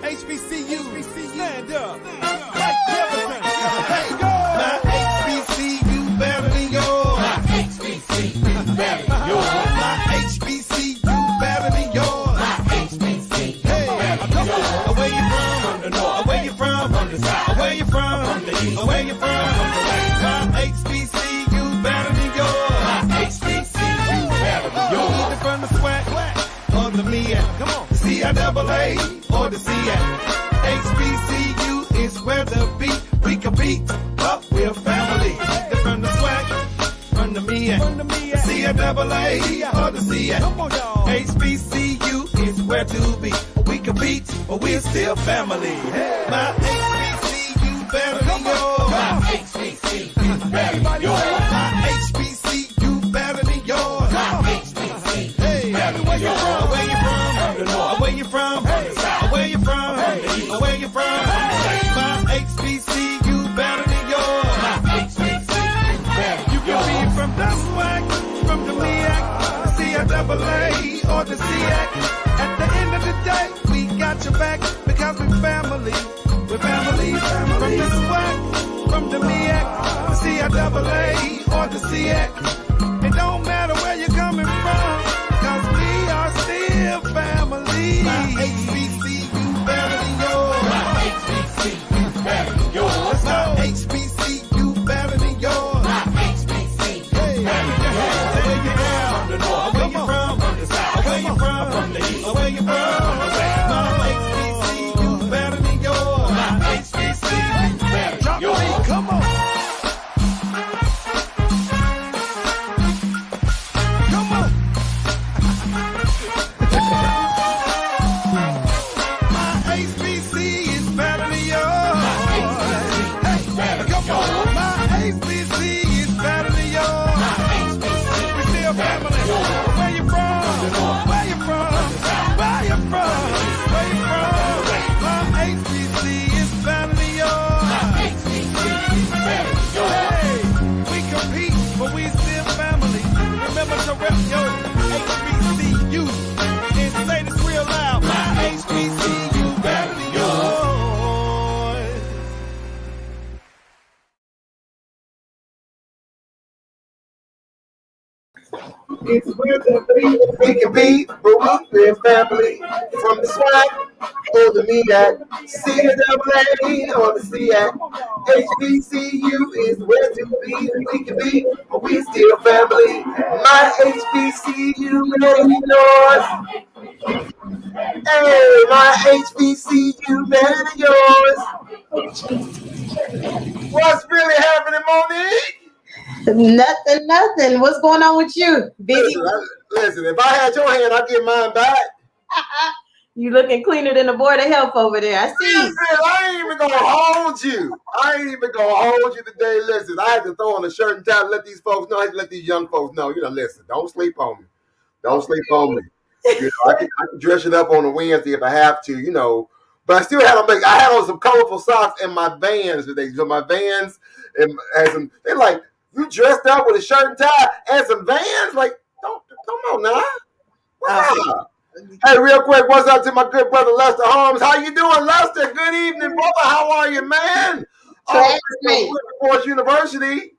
HBCU, stand up. Like Jefferson. Hey, yo. My HBCU better than yours. My HBCU better than yours. My HBCU better than yours. My HBCU better than yours. Where you from? From the north. Where you from? From the south. Where you from? From the east. Where you from? From the west. My HBCU better than yours. My HBCU better than yours. Either from the SWAC or the MEAC. Come on. CIAA. Or the CIAC. HBCU is where the beat we compete, but we're family. They're from the SWAC, from the MEAC, CIAA, or the CIAC. HBCU is where to be. We compete, but we're still family. My HBCU better than yours. My HBCU better than yours. My HBCU better than yours. My HBCU better than yours. Where you from? From the north. Where you from? From the south. Where you from? Where you from? My HBCU better than yours. My HBCU better. You can be from the SWAC, from the MEAC, the CIAA, or the CIAC. At the end of the day, we got your back because we're family. We're family. From the SWAC, from the MEAC, the CIAA, or the CIAC. It don't matter where you're coming from, because we are still family. My HBCU better than yours. My HBCU better than yours. My HBCU better than yours. My HBCU better than yours. Where you from? From the north. Where you from? From the south. Where you from? From the east. Where you from? My HBCU better than yours. My HBCU better than yours. Come on. It's where the beat we can be, but we're family. From the SWAC or the MEAC, CIAA or the CIAC. HBCU is where to be, we can be, but we still family. My HBCU better than yours. Hey, my HBCU better than yours. What's really happening, Monique? Nothing. What's going on with you? Busy? Listen, if I had your hand, I'd give mine back. You looking cleaner than the board of health over there. I see. Listen, I ain't even gonna hold you. Today. Listen, I had to throw on a shirt and tie to let these folks know. I had to let these young folks know. Listen, don't sleep on me. I can dress it up on a Wednesday if I have to. But I still had on. I had on some colorful socks and my Vans today. So my Vans and some. They're like, you dressed up with a shirt and tie and some Vans? Like, don't come on now. What's up? Hey, real quick, what's up to my good brother Lester Holmes? How you doing, Lester? Good evening, brother. How are you, man? Wilberforce University.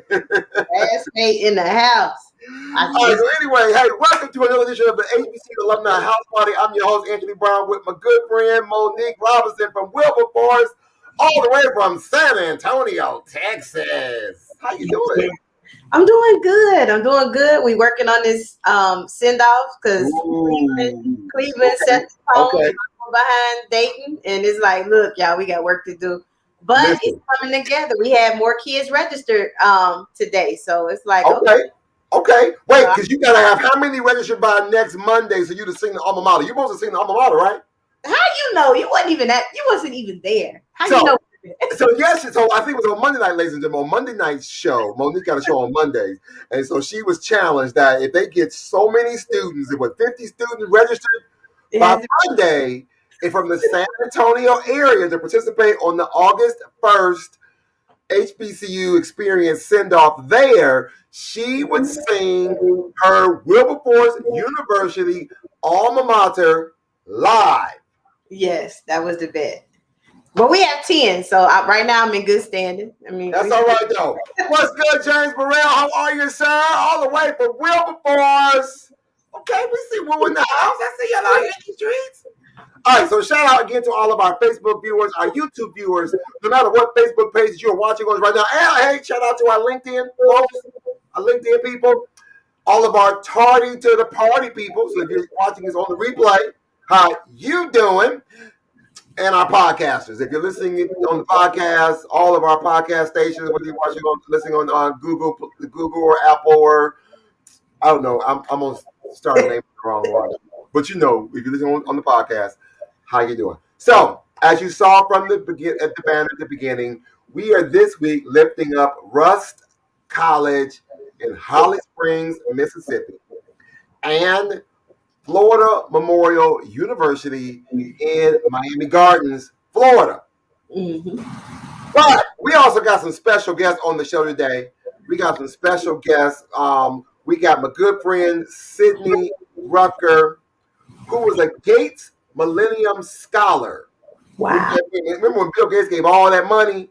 Classmate in the house. All right, so anyway, hey, welcome to another edition of the HBCU Alumni House Party. I'm your host, Anthony Brown, with my good friend, Monique Robinson from Wilberforce, all the way from San Antonio, Texas. How you doing? I'm doing good. We working on this send-off because Cleveland set the tone behind Dayton. And it's like, look, y'all, we got work to do. But it's coming together. We had more kids registered today. So it's like, okay. Wait, because you got to have how many registered by next Monday so you to sing the alma mater? You're supposed to sing the alma mater, right? How you know? You wasn't even there. How you know? So I think it was on Monday night, ladies and gentlemen. On Monday night's show, Monique got a show on Mondays, and so she was challenged that if they get so many students, it was 50 students registered by Monday, and from the San Antonio area to participate on the August 1st HBCU experience send-off there, she would sing her Wilberforce University alma mater live. Yes, that was the bet. But we have 10, so right now I'm in good standing. I mean, that's all right though. What's good, James Burrell? How are you, sir? All the way from Wilberforce. Okay, we see Will in the house. I see y'all out here in the streets. All right, so shout out again to all of our Facebook viewers, our YouTube viewers, no matter what Facebook pages you're watching us right now. And hey, shout out to our LinkedIn folks, our LinkedIn people, all of our tardy to the party people. So if you're watching this on the replay, how you doing? And our podcasters. If you're listening on the podcast, all of our podcast stations, whether you're watching listening on Google or Apple, or I don't know, I'm gonna start the name the wrong one. But you know, if you're listening on the podcast, how you doing? So, as you saw from the banner at the beginning, we are this week lifting up Rust College in Holly Springs, Mississippi, and Florida Memorial University in Miami Gardens, Florida. Mm-hmm. But we also got some special guests on the show today. We got some special guests. We got my good friend, Sydney Rucker, who was a Gates Millennium Scholar. Wow. Remember when Bill Gates gave all that money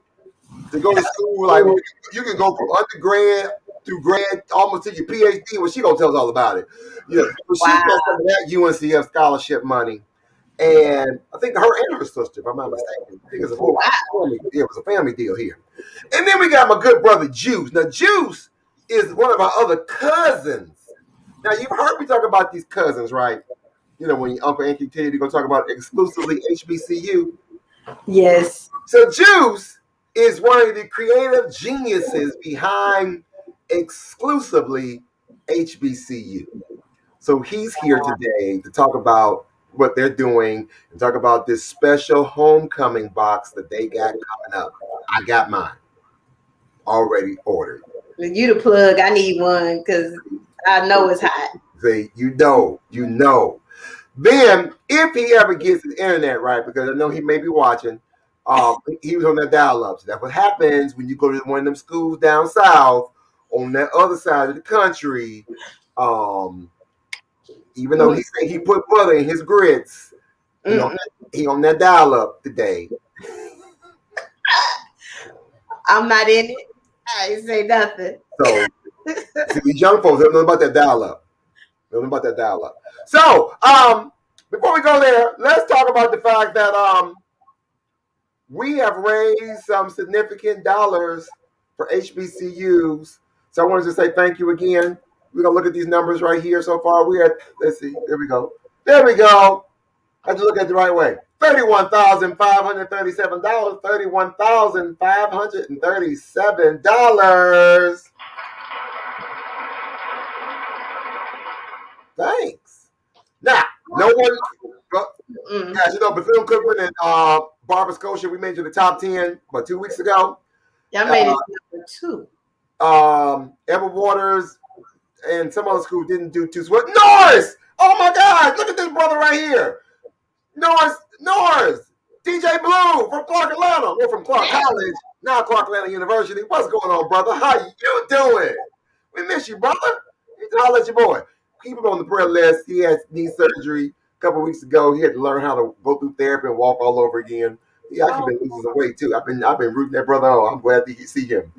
to go to school? Like, you can go from undergrad through grad almost to your PhD. Well, she gonna tell us all about it. Yeah, but she got some of that UNCF scholarship money, and I think her and her sister, if I'm not mistaken, I think it's it was a family deal here. And then we got my good brother Juice. Now Juice is one of our other cousins. Now you've heard me talk about these cousins, right? You know, when Uncle Anki tell you to go talk about exclusively HBCU. Yes. So Juice is one of the creative geniuses behind exclusively HBCU. So he's here today to talk about what they're doing and talk about this special homecoming box that they got coming up. I got mine already ordered. You the plug. I need one because I know it's hot. See, you know. Then, if he ever gets his internet right, because I know he may be watching, he was on that dial-up. So that's what happens when you go to one of them schools down south on that other side of the country. Even though he said he put butter in his grits, he on that dial-up today. I'm not in it. I ain't say nothing. So, see, these young folks don't know about that dial-up. So, before we go there, let's talk about the fact that we have raised some significant dollars for HBCUs. So I wanted to say thank you again. We're going to look at these numbers right here so far. Let's see. There we go. I have to look at it the right way. $31,537. $31,537. Thanks. Now, no one, as you know, Bethune-Cookman and Barber Scotia, we made it to the top 10 about 2 weeks ago. Y'all made it number 2. Edward Waters and some other schools didn't do too well. Norris! Oh my God! Look at this brother right here. Norris! DJ Blue from Clark Atlanta. We're from Clark College, now Clark Atlanta University. What's going on, brother? How you doing? We miss you, brother. Holla at your boy. Keep him on the prayer list. He had knee surgery a couple of weeks ago. He had to learn how to go through therapy and walk all over again. He actually been losing some weight too. I've been rooting that brother on. I'm glad to see him.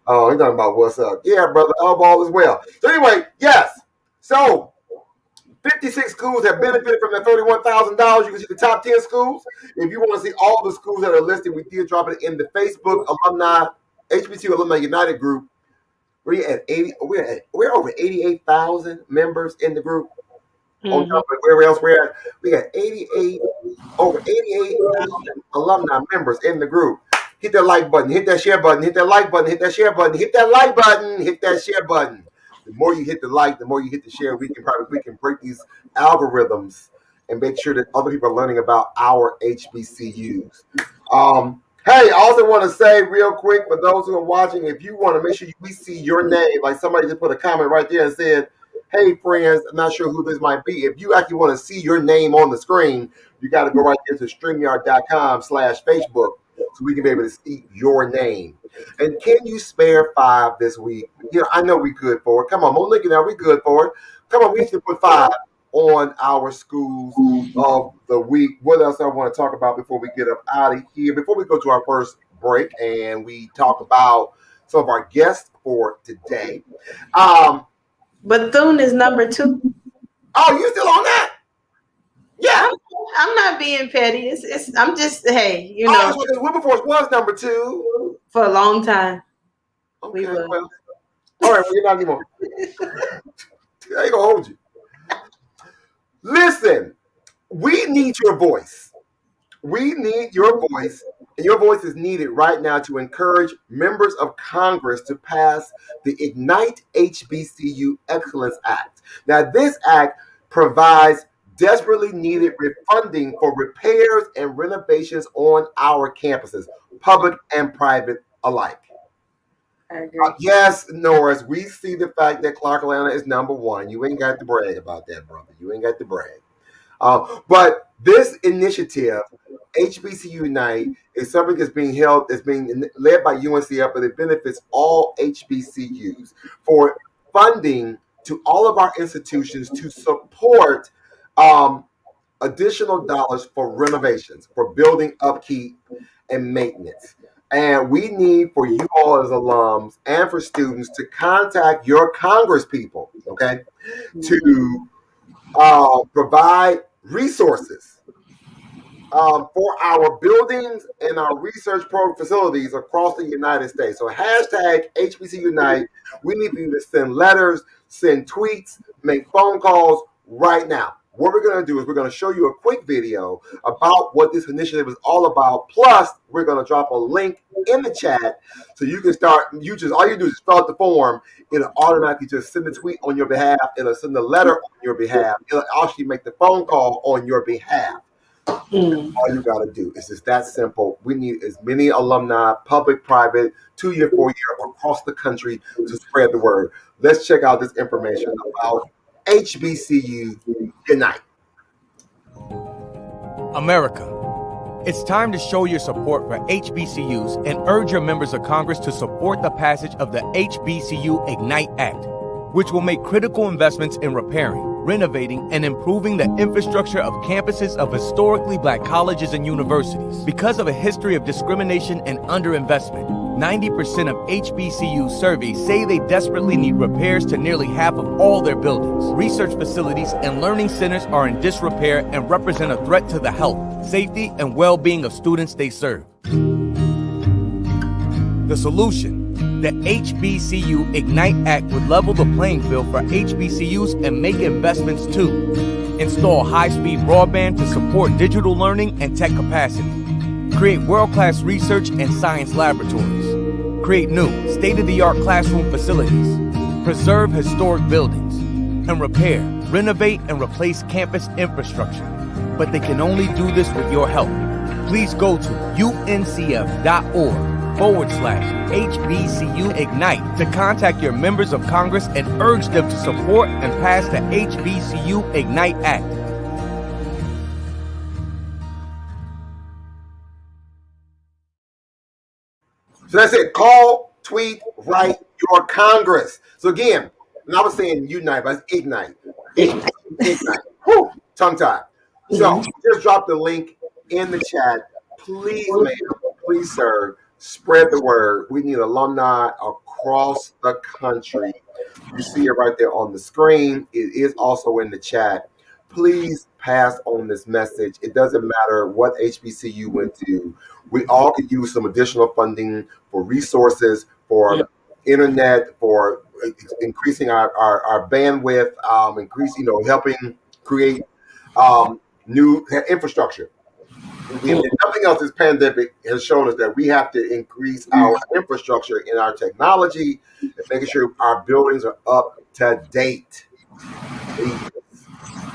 Oh, he's talking about what's up. Yeah, brother, all as well. So anyway, yes. So 56 schools have benefited from that $31,000. You can see the top 10 schools. If you want to see all the schools that are listed, we did drop it in the Facebook alumni, HBCU Alumni United group. We're at 80. We're over 88,000 members in the group. On top of where else we're at, we got over 88,000 alumni members in the group. Hit that like button, hit that share button, hit that like button, hit that share button, hit that like button, hit that share button. The more you hit the like, the more you hit the share, we can break these algorithms and make sure that other people are learning about our HBCUs. Hey, I also want to say real quick for those who are watching, if you want to make sure we see your name, like somebody just put a comment right there and said, hey, friends, I'm not sure who this might be. If you actually want to see your name on the screen, you got to go right there to StreamYard.com/Facebook so we can be able to see your name. And can you spare 5 this week? You know, I know we good for it. Come on, Monique, now we good for it. Come on, we need to put 5 on our schools of the week. What else I want to talk about before we get up out of here? Before we go to our first break and we talk about some of our guests for today. Bethune is number 2. Oh, you still on that? Yeah. I'm not being petty. I'm just, hey, you know. Because Wilberforce was number 2. For a long time. Okay, well. All right, well, you're not anymore. I ain't gonna hold you. Listen, we need your voice. We need your voice, and your voice is needed right now to encourage members of Congress to pass the Ignite HBCU Excellence Act. Now, this act provides desperately needed funding for repairs and renovations on our campuses, public and private alike. I agree. Yes, Norris, we see the fact that Clark Atlanta is number 1. You ain't got to brag about that, brother. You ain't got to brag. But this initiative, HBCU Unite, is something that's being led by UNCF, but it benefits all HBCUs for funding to all of our institutions to support additional dollars for renovations, for building upkeep and maintenance. And we need for you all as alums and for students to contact your Congress people, okay, to provide resources for our buildings and our research program facilities across the United States. So hashtag HBCU Unite. We need you to send letters, send tweets, make phone calls right now. What we're going to do is we're going to show you a quick video about what this initiative is all about. Plus, we're going to drop a link in the chat so you can start. All you do is fill out the form. It'll automatically just send a tweet on your behalf. It'll send a letter on your behalf. It'll actually make the phone call on your behalf. All you got to do is just that simple. We need as many alumni, public, private, 2-year, 4-year, across the country to spread the word. Let's check out this information about HBCU Unite. America, it's time to show your support for HBCUs and urge your members of Congress to support the passage of the HBCU Ignite Act, which will make critical investments in repairing, renovating, and improving the infrastructure of campuses of historically Black colleges and universities. Because of a history of discrimination and underinvestment, 90% of HBCU surveys say they desperately need repairs to nearly half of all their buildings. Research facilities and learning centers are in disrepair and represent a threat to the health, safety, and well-being of students they serve. The solution: the HBCU Ignite Act would level the playing field for HBCUs and make investments too. Install high-speed broadband to support digital learning and tech capacity. Create world-class research and science laboratories. Create new, state-of-the-art classroom facilities. Preserve historic buildings. And repair, renovate, and replace campus infrastructure. But they can only do this with your help. Please go to uncf.org/HBCU Ignite to contact your members of Congress and urge them to support and pass the HBCU Ignite Act. So that's it. Call, tweet, write your Congress. So again, and I was saying Unite, but it's Ignite. Ignite. Whew, tongue tied. So just drop the link in the chat. Please, ma'am, please, sir, Spread the word. We need alumni across the country. You see it right there on the screen. It is also in the chat. Please pass on this message. It doesn't matter what HBCU went to. We all could use some additional funding for resources, for internet, for increasing our bandwidth, helping create new infrastructure. If nothing else, this pandemic has shown us that we have to increase our infrastructure in our technology and making sure our buildings are up to date.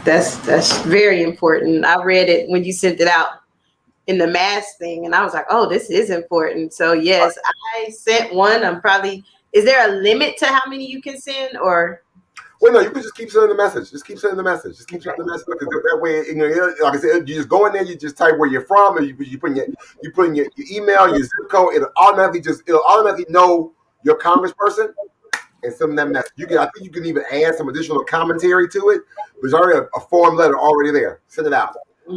That's very important. I read it when you sent it out in the mask thing, and I was like, oh, this is important. So yes, I sent one. Is there a limit to how many you can send, or? Well, no, you can just keep sending the message. Just keep sending the message. Because that way, like I said, you just go in there, you just type where you're from, and you put in your email, your zip code. It'll automatically know your congressperson and send them that message. I think you can even add some additional commentary to it. There's already a form letter already there. Send it out.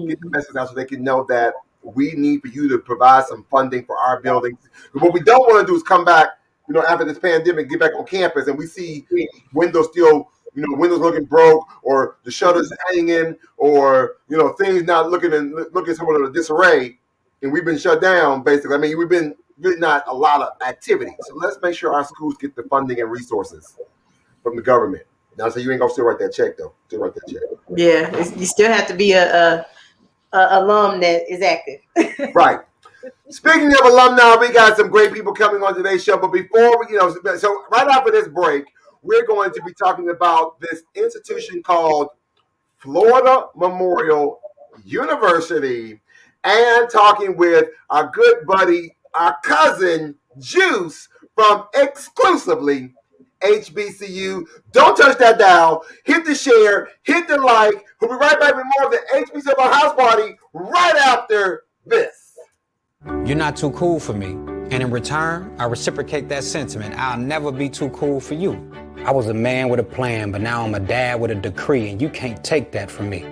Get the message out so they can know that we need for you to provide some funding for our buildings. What we don't want to do is come back, after this pandemic, get back on campus, and we see windows still. Windows looking broke, or the shutters hanging, or things not looking somewhat of a disarray, and we've been shut down. Basically, I mean, we've been really not a lot of activity. So let's make sure our schools get the funding and resources from the government. Now, so you ain't gonna still write that check though. Still write that check. Yeah, you still have to be a alum that is active. Right. Speaking of alumni, we got some great people coming on today's show. But before we, so right after this break, we're going to be talking about this institution called Florida Memorial University, and talking with our good buddy, our cousin, Juice, from exclusively HBCU. Don't touch that dial. Hit the share. Hit the like. We'll be right back with more of the HBCU House Party right after this. You're not too cool for me. And in return, I reciprocate that sentiment. I'll never be too cool for you. I was a man with a plan, but now I'm a dad with a decree, and you can't take that from me.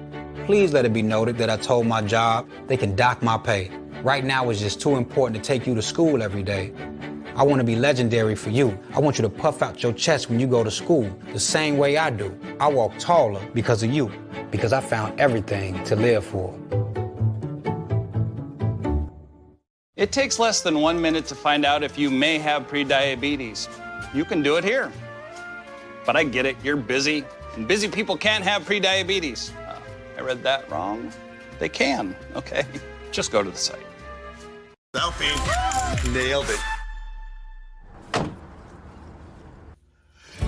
Please let it be noted that I told my job they can dock my pay. Right now it's just too important to take you to school every day. I want to be legendary for you. I want you to puff out your chest when you go to school, the same way I do. I walk taller because of you, because I found everything to live for. It takes less than 1 minute to find out if you may have prediabetes. You can do it here. But I get it, you're busy, and busy people can't have prediabetes. I read that wrong. They can, okay? Just go to the site. Selfie. Nailed it.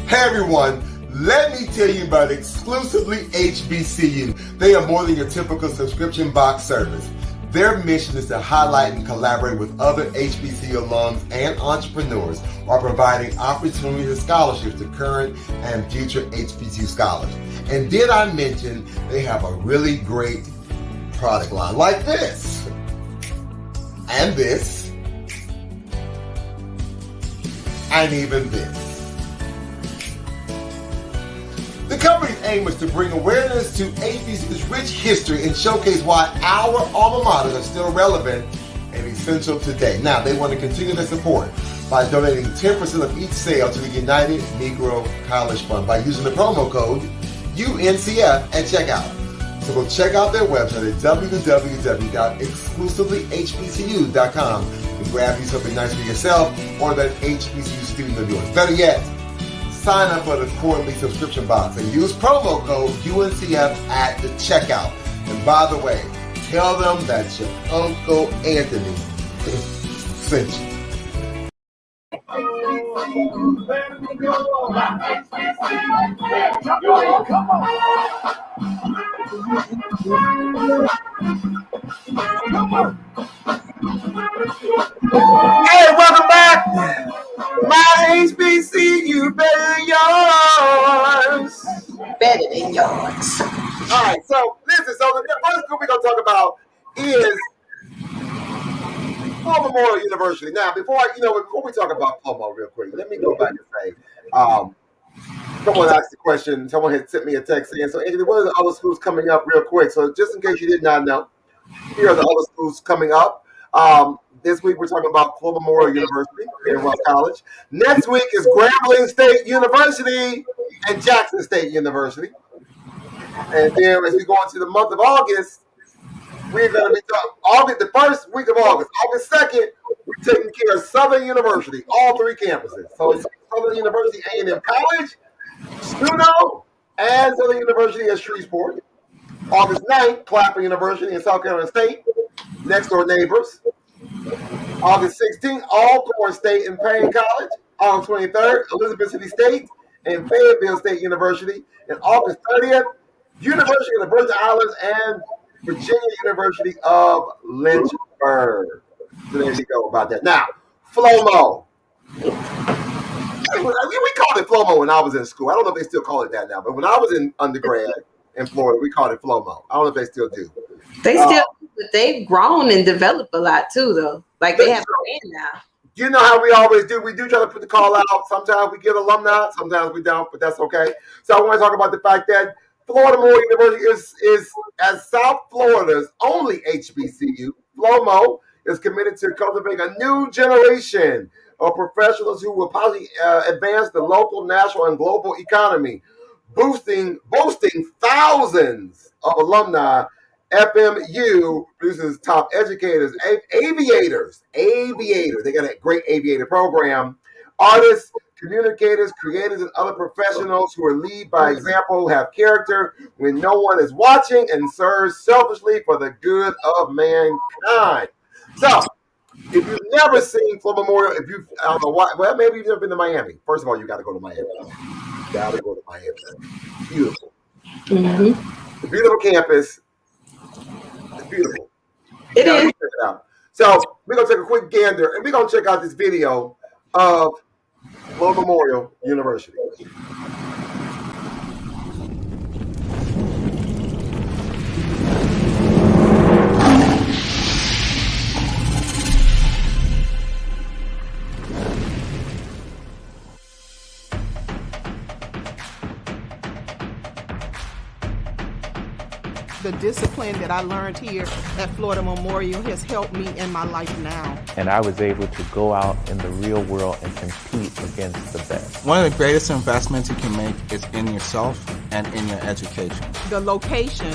Hey everyone, let me tell you about exclusively HBCU. They are more than your typical subscription box service. Their mission is to highlight and collaborate with other HBCU alums and entrepreneurs while providing opportunities and scholarships to current and future HBCU scholars. And did I mention they have a really great product line like this, and this, and even this. The company's aim is to bring awareness to HBCU's rich history and showcase why our alma maters are still relevant and essential today. Now, they want to continue their support by donating 10% of each sale to the United Negro College Fund by using the promo code UNCF at checkout. So go check out their website at www.exclusivelyyhbcu.com and grab you something nice for yourself or that HBCU student of yours. Better yet, sign up for the quarterly subscription box and use promo code UNCF at the checkout. And by the way, tell them that your Uncle Anthony sent you. Hey, welcome back. My HBCU better than yours. Better than yours. All right, so listen. So the first group we're gonna talk about is Florida Memorial University. Now, before we talk about Pomo real quick, let me go back and say, someone asked the question. Someone had sent me a text saying, "So, Anthony, what are the other schools coming up real quick?" So, just in case you did not know, here are the other schools coming up. This week we're talking about Florida Memorial University here in Ross College. Next week is Grambling State University and Jackson State University. And then as we go into the month of August, we're going to be talking the first week of August, August 2nd, we're taking care of Southern University, all three campuses. So it's Southern University A&M College, Stuno, and Southern University at Shreveport. August 9th, Clapper University and South Carolina State, next door neighbors. August 16th, Alcorn State and Payne College. August 23rd, Elizabeth City State and Fayetteville State University. And August 30th, University of the Virgin Islands and Virginia University of Lynchburg. So there you go about that. Now, FLOMO. We called it FLOMO when I was in school. I don't know if they still call it that now, but when I was in undergrad in Florida, we called it FLOMO. I don't know if they still do. They still do, but they've grown and developed a lot too, though. Like they have a band now. You know how we always do. We do try to put the call out. Sometimes we get alumni, sometimes we don't, but that's okay. So I want to talk about the fact that Florida Memorial University is as South Florida's only HBCU. FLOMO is committed to cultivating a new generation of professionals who will possibly advance the local, national, and global economy, boasting thousands of alumni. FMU produces top educators, aviators. They got a great aviator program. Artists, communicators, creators, and other professionals who are lead by example, have character when no one is watching, and serve selfishly for the good of mankind. So, if you've never seen Florida Memorial, I don't know why, well, maybe you've never been to Miami. First of all, you got to go to Miami. You got to go to Miami. Beautiful. Mm-hmm. The beautiful campus. It's beautiful. It is. Check it out. So, we're going to take a quick gander, and we're going to check out this video of Florida Memorial University. The discipline that I learned here at Florida Memorial has helped me in my life now. And I was able to go out in the real world and compete against the best. One of the greatest investments you can make is in yourself and in your education. The location,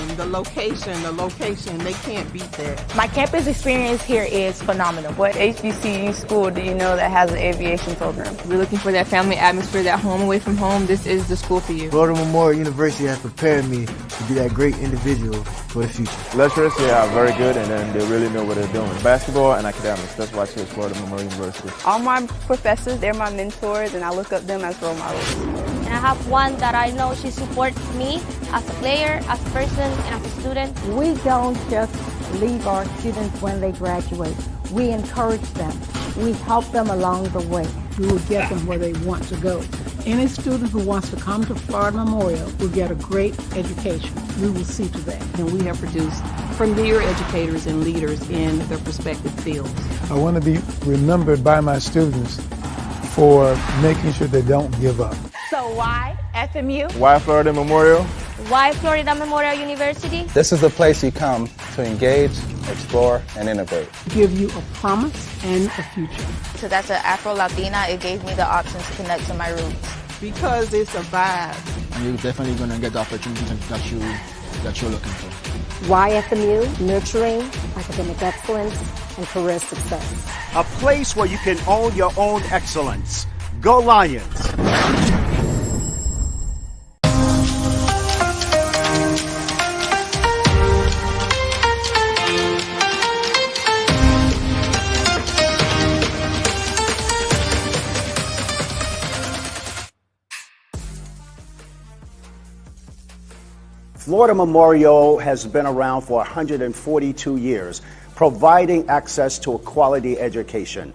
they can't beat that. My campus experience here is phenomenal. What HBCU school do you know that has an aviation program? We're looking for that family atmosphere, that home away from home. This is the school for you. Florida Memorial University has prepared me to be that great individual for the future. Lecturers here are very good, and then they really know what they're doing. Basketball and academics, that's why I chose Florida Memorial University. All my professors, they're my mentors, and I look up them as role models. And I have one that I know she supports me as a player, as a person, and as a student. We don't just leave our students when they graduate. We encourage them. We help them along the way. We will get them where they want to go. Any student who wants to come to Florida Memorial will get a great education. We will see to that. And we have produced premier educators and leaders in their respective fields. I want to be remembered by my students for making sure they don't give up. So why FMU? Why Florida Memorial? Why Florida Memorial University? This is the place you come to engage, explore, and innovate. Give you a promise and a future. So that's an Afro-Latina. It gave me the option to connect to my roots. Because it's a vibe. And you're definitely going to get the opportunities that you're looking for. Why FMU? Nurturing academic excellence and career success. A place where you can own your own excellence. Go Lions! Florida Memorial has been around for 142 years, providing access to a quality education.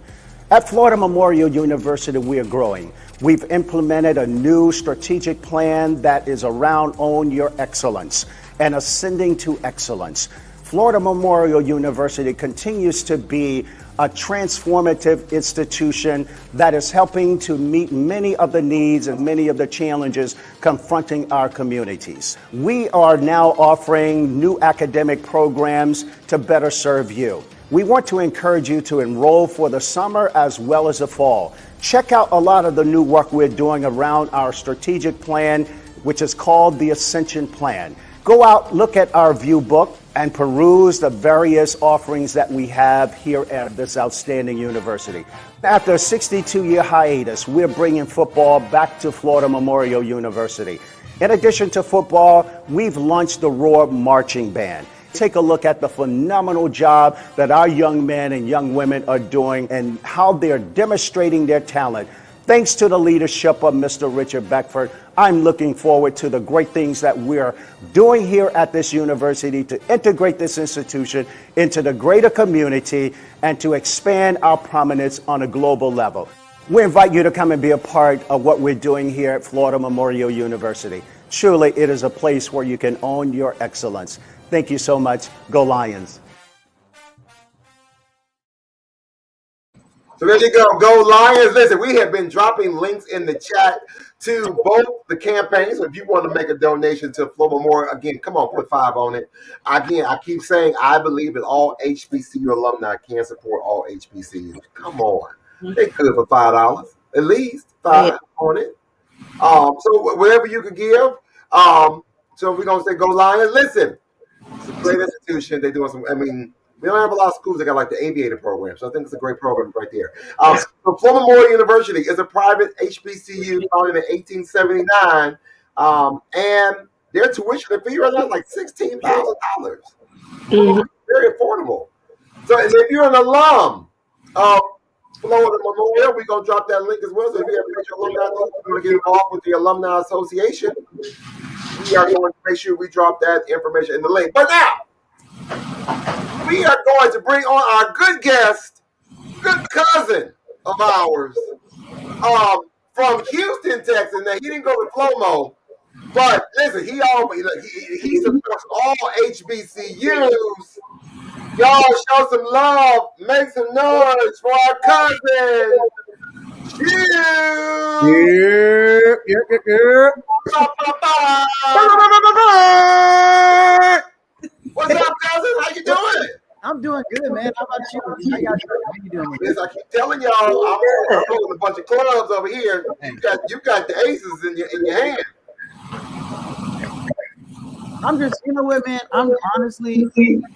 At Florida Memorial University, we are growing. We've implemented a new strategic plan that is around Own Your Excellence and Ascending to Excellence. Florida Memorial University continues to be a transformative institution that is helping to meet many of the needs and many of the challenges confronting our communities. We are now offering new academic programs to better serve you. We want to encourage you to enroll for the summer as well as the fall. Check out a lot of the new work we're doing around our strategic plan, which is called the Ascension Plan. Go out, look at our view book, and peruse the various offerings that we have here at this outstanding university. After a 62-year hiatus, we're bringing football back to Florida Memorial University. In addition to football, we've launched the Roar Marching Band. Take a look at the phenomenal job that our young men and young women are doing and how they're demonstrating their talent. Thanks to the leadership of Mr. Richard Beckford, I'm looking forward to the great things that we're doing here at this university to integrate this institution into the greater community and to expand our prominence on a global level. We invite you to come and be a part of what we're doing here at Florida Memorial University. Truly, it is a place where you can own your excellence. Thank you so much. Go Lions. So there you go. Go Lions. Listen, we have been dropping links in the chat to both the campaigns. So if you want to make a donation to Florida Memorial, again, come on, put 5 on it. Again, I keep saying I believe that all HBCU alumni can support all HBCUs. Come on. They could for $5. At least 5 on it. So whatever you could give. So we're going to say go Lions. Listen, it's a great institution. They're doing some, we don't have a lot of schools that got like the aviator program, so I think it's a great program right there. So Florida Memorial University is a private HBCU founded in 1879, and their tuition and fee right now is like $16,000. Very affordable. So and if you're an alum of Florida Memorial, we're going to drop that link as well. So if you have a alumni, you want to get involved with the Alumni Association, we are going to make sure we drop that information in the link. But now, we are going to bring on our good guest, good cousin of ours, from Houston, Texas. Now, he didn't go to Flomo, but listen, he supports all HBCUs. Y'all show some love, make some noise for our cousin, What's up, cousin? How you doing? I'm doing good, man. How about you? How you doing? Yes, I keep telling y'all, I'm holding a bunch of clubs over here. You got the aces in your hand. I'm just, you know what, man? I'm honestly,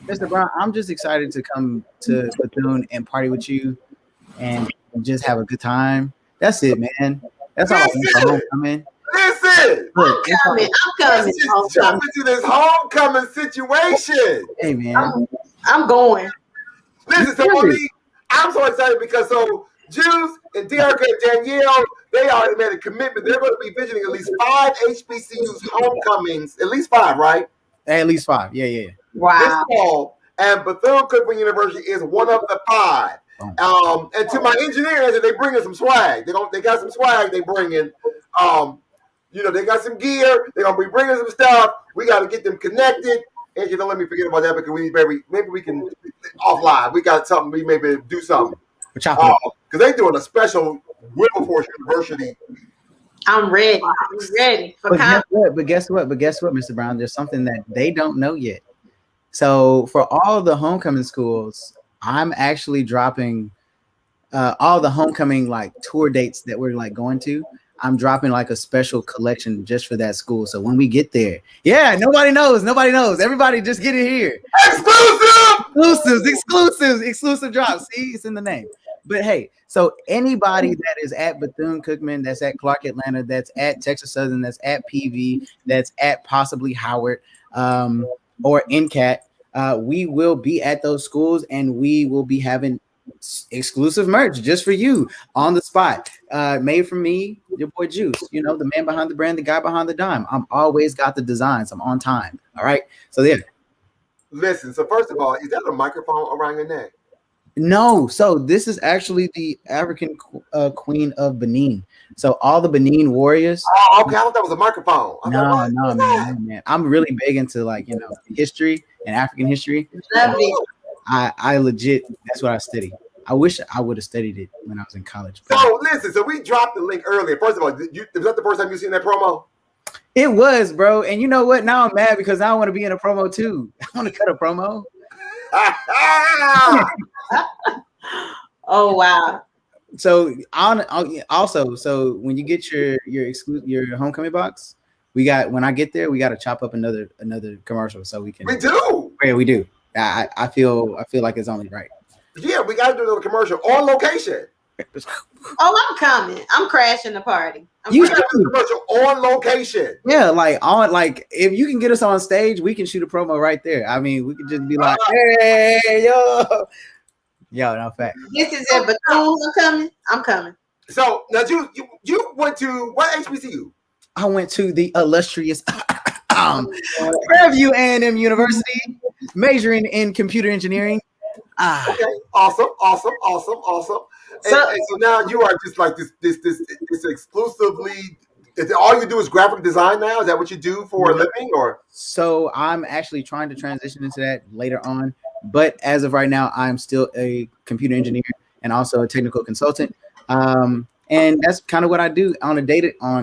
Mr. Brown, I'm just excited to come to Bethune and party with you and just have a good time. That's it, man. That's all I want for homecoming. Listen, I'm coming. Let's just jump into this homecoming situation. Hey, man. I'm going. Listen, so Monique, I'm so excited because Juice and Dearica and Danielle, they already made a commitment. They're going to be visiting at least 5 HBCUs homecomings. At least 5, right? At least 5. Yeah. Wow. This fall, and Bethune-Cookman University is one of the 5. And to my engineers, they bring in some swag. They got some swag they bring in. They got some gear. They're gonna be bringing some stuff. We got to get them connected. And don't let me forget about that because maybe we can offline. We got something. We maybe do something because they're doing a special Wilberforce University. I'm ready. I'm ready. But guess what, Mr. Brown? There's something that they don't know yet. So for all the homecoming schools, I'm actually dropping all the homecoming like tour dates that we're like going to. I'm dropping like a special collection just for that school. So when we get there, nobody knows. Everybody just get it here. Exclusive drops. See, it's in the name. But hey, so anybody that is at Bethune-Cookman, that's at Clark Atlanta, that's at Texas Southern, that's at PV, that's at possibly Howard or NCAT, we will be at those schools and we will be having exclusive merch just for you on the spot, made from me, your boy Juice, the man behind the brand, the guy behind the dime. I'm always got the designs. I'm on time. All right, so there. Listen, so first of all, is that a microphone around your neck? No, so this is actually the African queen of Benin. So all the Benin warriors. Oh, okay, I thought that was a microphone. No, man. I'm really big into history and African history. I legit, that's what I study. I wish I would have studied it when I was in college. So listen, so we dropped the link earlier. First of all, was that the first time you seen that promo? It was, bro. And you know what? Now I'm mad because I want to be in a promo too. I want to cut a promo. Oh wow. So also, so when you get your homecoming box, when I get there, we got to chop up another commercial so we can. We do. Yeah, we do. I feel like it's only right. Yeah, we got to do another commercial on location. Oh, I'm coming. I'm crashing the party. You should do a commercial on location. Yeah, like if you can get us on stage, we can shoot a promo right there. I mean, we could just be like, hey, yo, no fact. This is it, Bethune. I'm coming. So now you went to what HBCU? I went to the illustrious Fairview A&M University, majoring in computer engineering. Okay, awesome. So now you are just like this exclusively. All you do is graphic design now? Is that what you do for a living, or? So I'm actually trying to transition into that later on, but as of right now, I'm still a computer engineer and also a technical consultant. And that's kind of what I do on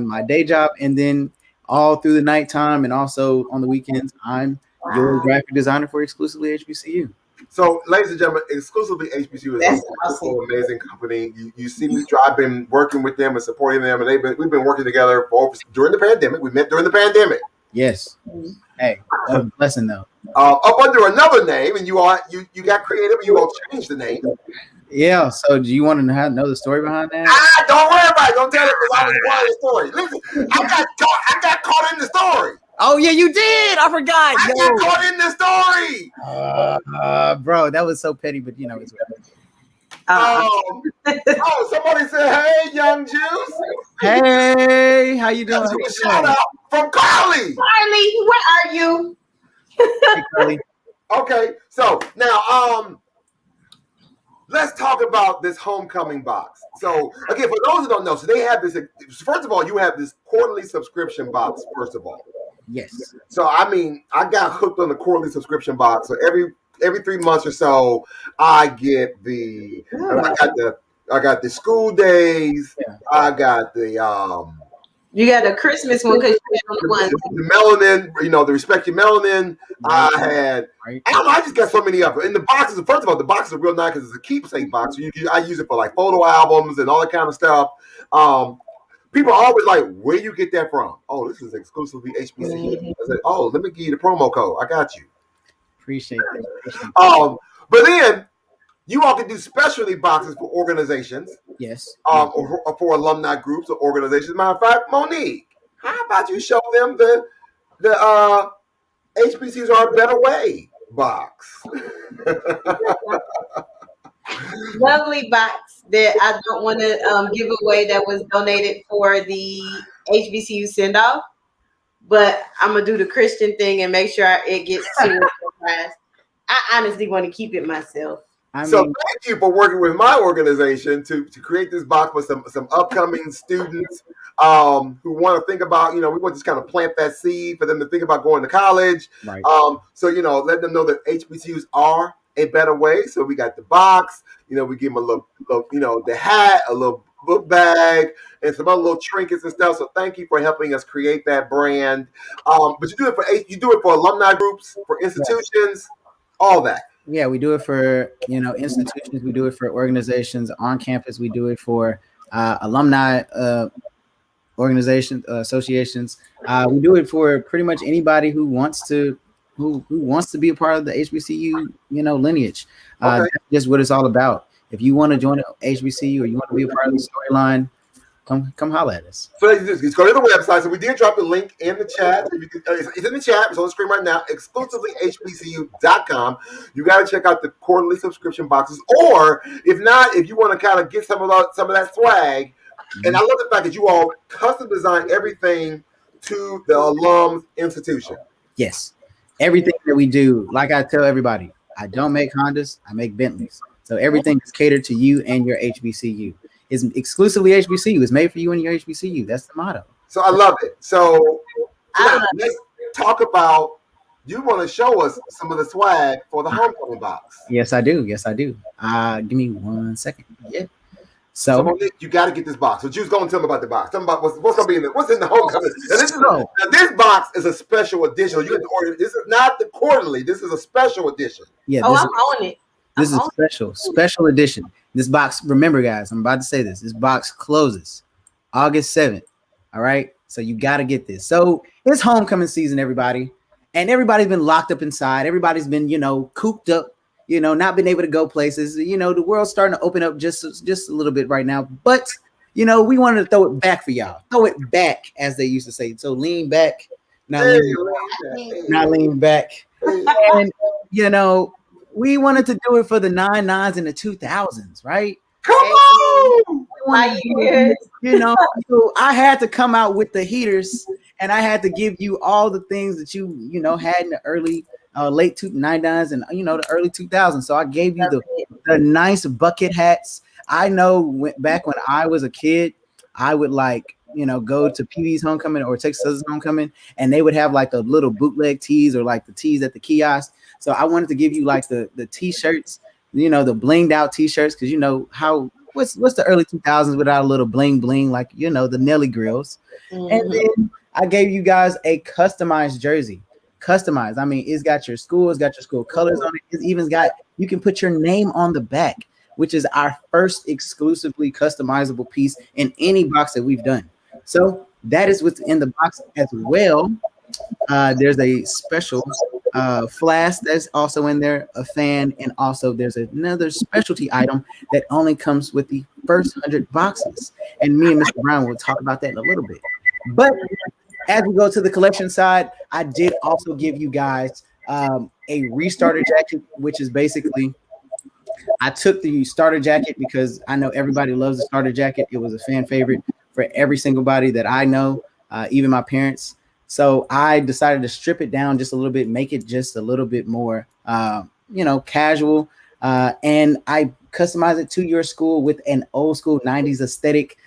my day job, and then all through the nighttime and also on the weekends, I'm your graphic designer for exclusively HBCU. So, ladies and gentlemen, exclusively HBCU is an amazing company. You see me, I've been working with them and supporting them, and we've been working together during the pandemic. We met during the pandemic. Yes. Hey, a blessing though. Up under another name, and you got creative, and you all changed the name. Yeah. So, do you want to know the story behind that? Don't worry about it. Don't tell it because I was part of the story. Listen, I got caught in the story. Oh yeah, you did. I forgot. I got caught in the story. Bro, that was so petty, but you know it's. Somebody said, "Hey, young Juice." Hey, how you doing? That's a shout out from Carly. Carly, where are you? Hey, Carly. Okay, so now let's talk about this homecoming box. So again, for those who don't know, so they have this. First of all, you have this quarterly subscription box. First of all. Yes. So I mean, I got hooked on the quarterly subscription box. So every 3 months or so, I get I got the school days. Yeah. I got the You got the Christmas one because you had on one. The melanin, the Respect Your Melanin. I had. I don't know. I just got so many of them. And the boxes. First of all, the boxes are real nice because it's a keepsake box. So I use it for like photo albums and all that kind of stuff. People are always like, where you get that from? Oh, this is exclusively HBCU. I said, oh, let me give you the promo code. I got you. Appreciate that. But then you all can do specialty boxes for organizations. Yes. Or for alumni groups or organizations. Matter of fact, Monique, how about you show them the HBCUs Are a Better Way box? Lovely box that I don't want to give away that was donated for the HBCU send off, but I'm gonna do the Christian thing and make sure it gets to the class. I honestly want to keep it myself. So thank you for working with my organization to create this box with some upcoming students who want to think about, we want to just kind of plant that seed for them to think about going to college. Right. So let them know that HBCUs are a better way. So we got the box, we give them a little the hat, a little book bag, and some other little trinkets and stuff. So thank you for helping us create that brand. But you do it for alumni groups, for institutions, all that. Yeah, we do it for institutions. We do it for organizations on campus. We do it for alumni organizations, associations. We do it for pretty much anybody who wants to be a part of the HBCU, lineage. Okay. That's just what it's all about. If you want to join an HBCU or you want to be a part of the storyline, come holler at us. So just go to the website. So we did drop the link in the chat. It's in the chat. It's on the screen right now. Exclusively HBCU.com. You got to check out the quarterly subscription boxes. Or if not, if you want to kind of get some of that swag, and I love the fact that you all custom design everything to the alums institution. Yes. Everything that we do, like I tell everybody, I don't make Hondas, I make Bentleys. So everything is catered to you and your HBCU. It's exclusively HBCU. It's made for you and your HBCU. That's the motto. So I love it. So let's talk about, you want to show us some of the swag for the homecoming box. Yes, I do. Give me 1 second. Yeah. So Monique, you got to get this box. So Juice, go and tell me about the box. Tell me about what's going to be in there. What's in the homecoming? Now, this box is a special edition. You have to order. This is not the quarterly. This is a special edition. Yeah. I'm on it. This is special edition. This box, remember guys, I'm about to say this. This box closes August 7th. All right. So you got to get this. So it's homecoming season, everybody. And everybody's been locked up inside. Everybody's been, cooped up, not been able to go places. The world's starting to open up just a little bit right now. But, we wanted to throw it back for y'all. Throw it back, as they used to say. So lean back. Not lean back. And, we wanted to do it for the 99s and the 2000s, right? Come on! So I had to come out with the heaters, and I had to give you all the things that you had in the early, late 99s and the early 2000s. So I gave you the nice bucket hats. I know back when I was a kid, I would go to PV's homecoming or Texas homecoming, and they would have like the little bootleg tees or like the tees at the kiosk. So I wanted to give you like the t-shirts, the blinged out t-shirts, because what's the early 2000s without a little bling bling, like the Nelly grills. And then I gave you guys a customized jersey. Customized. I mean, it's got your school colors on it. It's even got, you can put your name on the back, which is our first exclusively customizable piece in any box that we've done. So that is what's in the box as well. There's a special flask that's also in there, a fan, and also there's another specialty item that only comes with the first 100 boxes. And me and Mr. Brown will talk about that in a little bit. But as we go to the collection side, I did also give you guys a restarter jacket, which is basically, I took the starter jacket because I know everybody loves the starter jacket. It was a fan favorite for every single body that I know, even my parents. So I decided to strip it down just a little bit, make it just a little bit more, casual. And I customized it to your school with an old school 90s aesthetic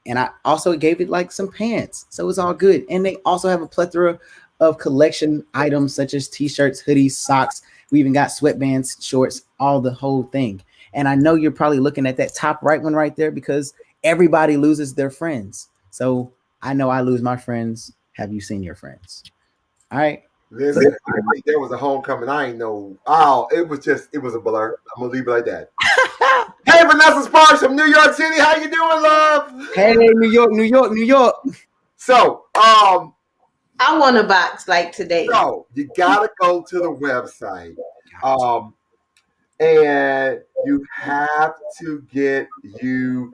and I also gave it like some pants. So it's all good. And they also have a plethora of collection items such as t-shirts, hoodies, socks. We even got sweatbands, shorts, all the whole thing. And I know you're probably looking at that top right one right there because everybody loses their friends. So I know I lose my friends. Have you seen your friends? All right. Listen, I think there was a homecoming. I ain't know. Oh, it was a blur. I'm gonna leave it like that. Hey, Vanessa Sparks from New York City. How you doing, love? Hey, New York. So, I want a box like today. So you gotta go to the website. And you have to get you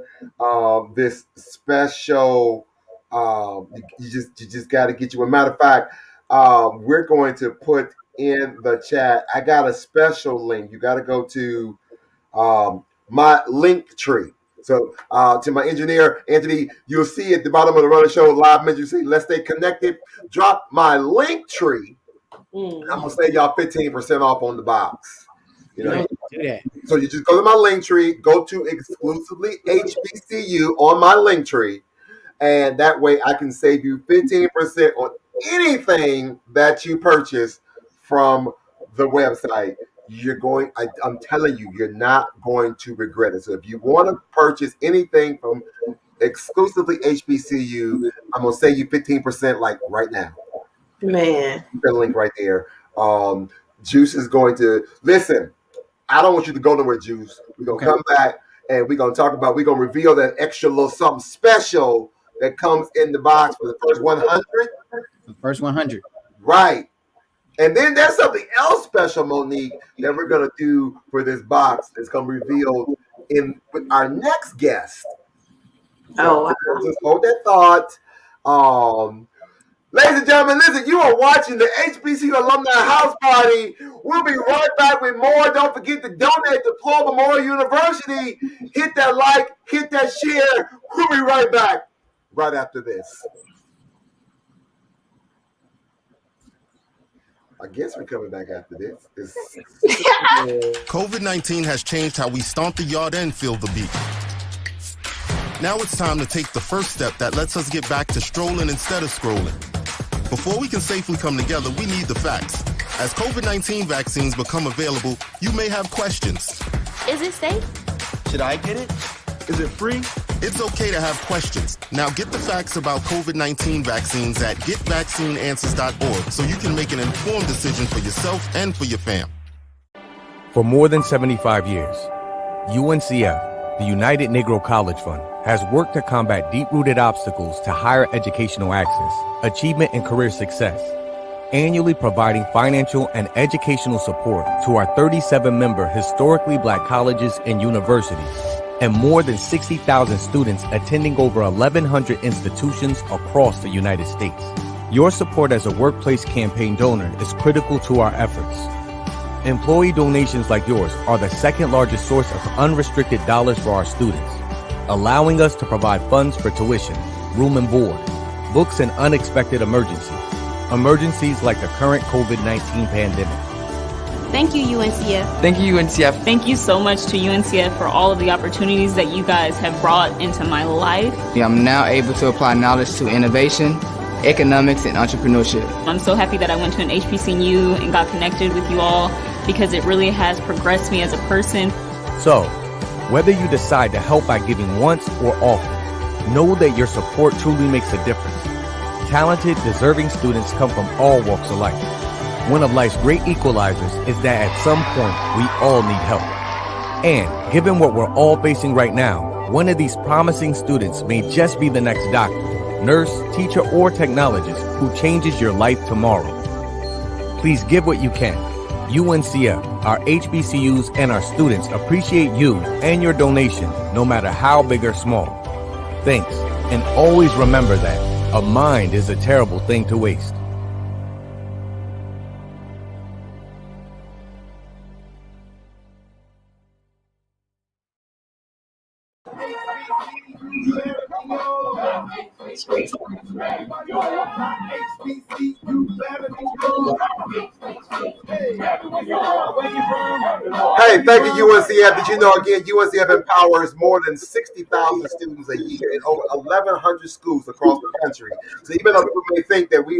this special. You just got to get you. As a matter of fact, we're going to put in the chat. I got a special link. You got to go to my link tree. So to my engineer, Anthony, you'll see at the bottom of the Runner Show live menu, see, let's stay connected. Drop my link tree. I'm going to save y'all 15% off on the box. So you just go to my link tree, go to exclusively HBCU on my link tree, and that way I can save you 15% on anything that you purchase from the website. I'm telling you, you're not going to regret it. So if you want to purchase anything from exclusively HBCU, I'm going to save you 15% like right now. Man. The link right there. Juice is going to, listen, I don't want you to go nowhere, Juice. We're going to come back and we're going to reveal that extra little something special that comes in the box for the first 100. The first 100. Right. And then there's something else special, Monique, that we're going to do for this box that's going to be revealed with our next guest. So just hold that thought. Ladies and gentlemen, listen, you are watching the HBCU Alumni House Party. We'll be right back with more. Don't forget to donate to Florida Memorial University. Hit that like, hit that share. We'll be right back right after this. I guess we're coming back after this. COVID-19 has changed how we stomp the yard and feel the beat. Now it's time to take the first step that lets us get back to strolling instead of scrolling. Before we can safely come together, we need the facts. As COVID-19 vaccines become available, you may have questions. Is it safe? Should I get it? Is it free? It's okay to have questions. Now get the facts about COVID-19 vaccines at getvaccineanswers.org so you can make an informed decision for yourself and for your fam. For more than 75 years, UNCF, the United Negro College Fund, has worked to combat deep-rooted obstacles to higher educational access, achievement, and career success, annually providing financial and educational support to our 37-member historically black colleges and universities, and more than 60,000 students attending over 1,100 institutions across the United States. Your support as a workplace campaign donor is critical to our efforts. Employee donations like yours are the second largest source of unrestricted dollars for our students, allowing us to provide funds for tuition, room and board, books, and unexpected emergencies like the current COVID-19 pandemic. Thank you, UNCF. Thank you, UNCF. Thank you so much to UNCF for all of the opportunities that you guys have brought into my life. I'm now able to apply knowledge to innovation, economics, and entrepreneurship. I'm so happy that I went to an HBCU and got connected with you all because it really has progressed me as a person. So, whether you decide to help by giving once or often, know that your support truly makes a difference. Talented, deserving students come from all walks of life. One of life's great equalizers is that at some point, we all need help. And given what we're all facing right now, one of these promising students may just be the next doctor, nurse, teacher, or technologist who changes your life tomorrow. Please give what you can. UNCF, our HBCUs, and our students appreciate you and your donation, no matter how big or small. Thanks, and always remember that a mind is a terrible thing to waste. Hey, thank you, UNCF. Did you know, again, UNCF empowers more than 60,000 students a year in over 1,100 schools across the country. So even though people may think that we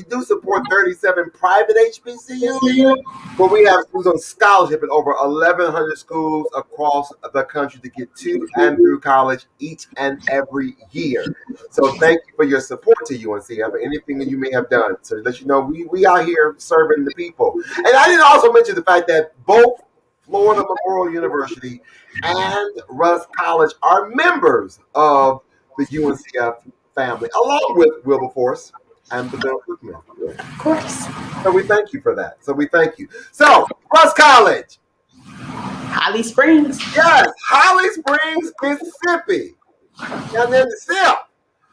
do support 37 private HBCUs, but we have schools on scholarship in over 1,100 schools across the country to get to and through college each and every year. So thank you for your support to UNCF and anything that you may have done to let you know we out here serving the people. And I didn't also mention the fact that both Florida Memorial University and Russ College are members of the UNCF family, along with Wilberforce and Bethune-Cookman. Of course. So we thank you for that. So we thank you. So, Russ College. Holly Springs. Yes, Holly Springs, Mississippi. And then the SIP.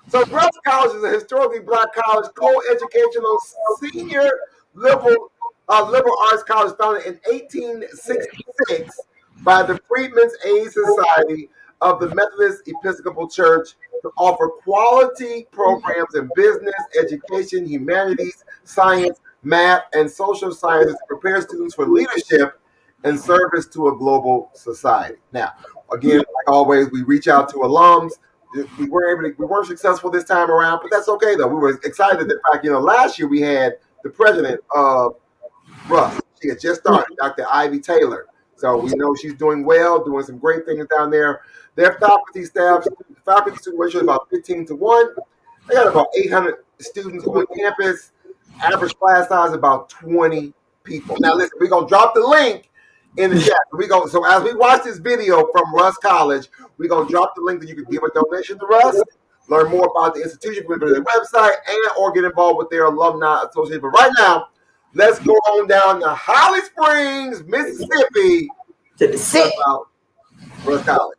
So Russ College is a historically black college, co-educational senior liberal arts college founded in 1866 by the Freedmen's Aid Society of the Methodist Episcopal Church to offer quality programs in business, education, humanities, science, math, and social sciences to prepare students for leadership and service to a global society. Now, again, like always, we reach out to alums. We weren't successful this time around, but that's okay though. We were excited. The fact, last year we had the president of Russ. She had just started, Dr. Ivy Taylor. So we know she's doing well, doing some great things down there. Their faculty student ratio is about 15-1. They got about 800 students on campus. Average class size about 20 people. Now listen, we're gonna drop the link in the chat. So as we watch this video from Russ College, we're gonna drop the link that you can give a donation to Russ, learn more about the institution, go to their website, or get involved with their alumni association. But right now, let's go on down to Holly Springs, Mississippi, to the SIP about Russ College.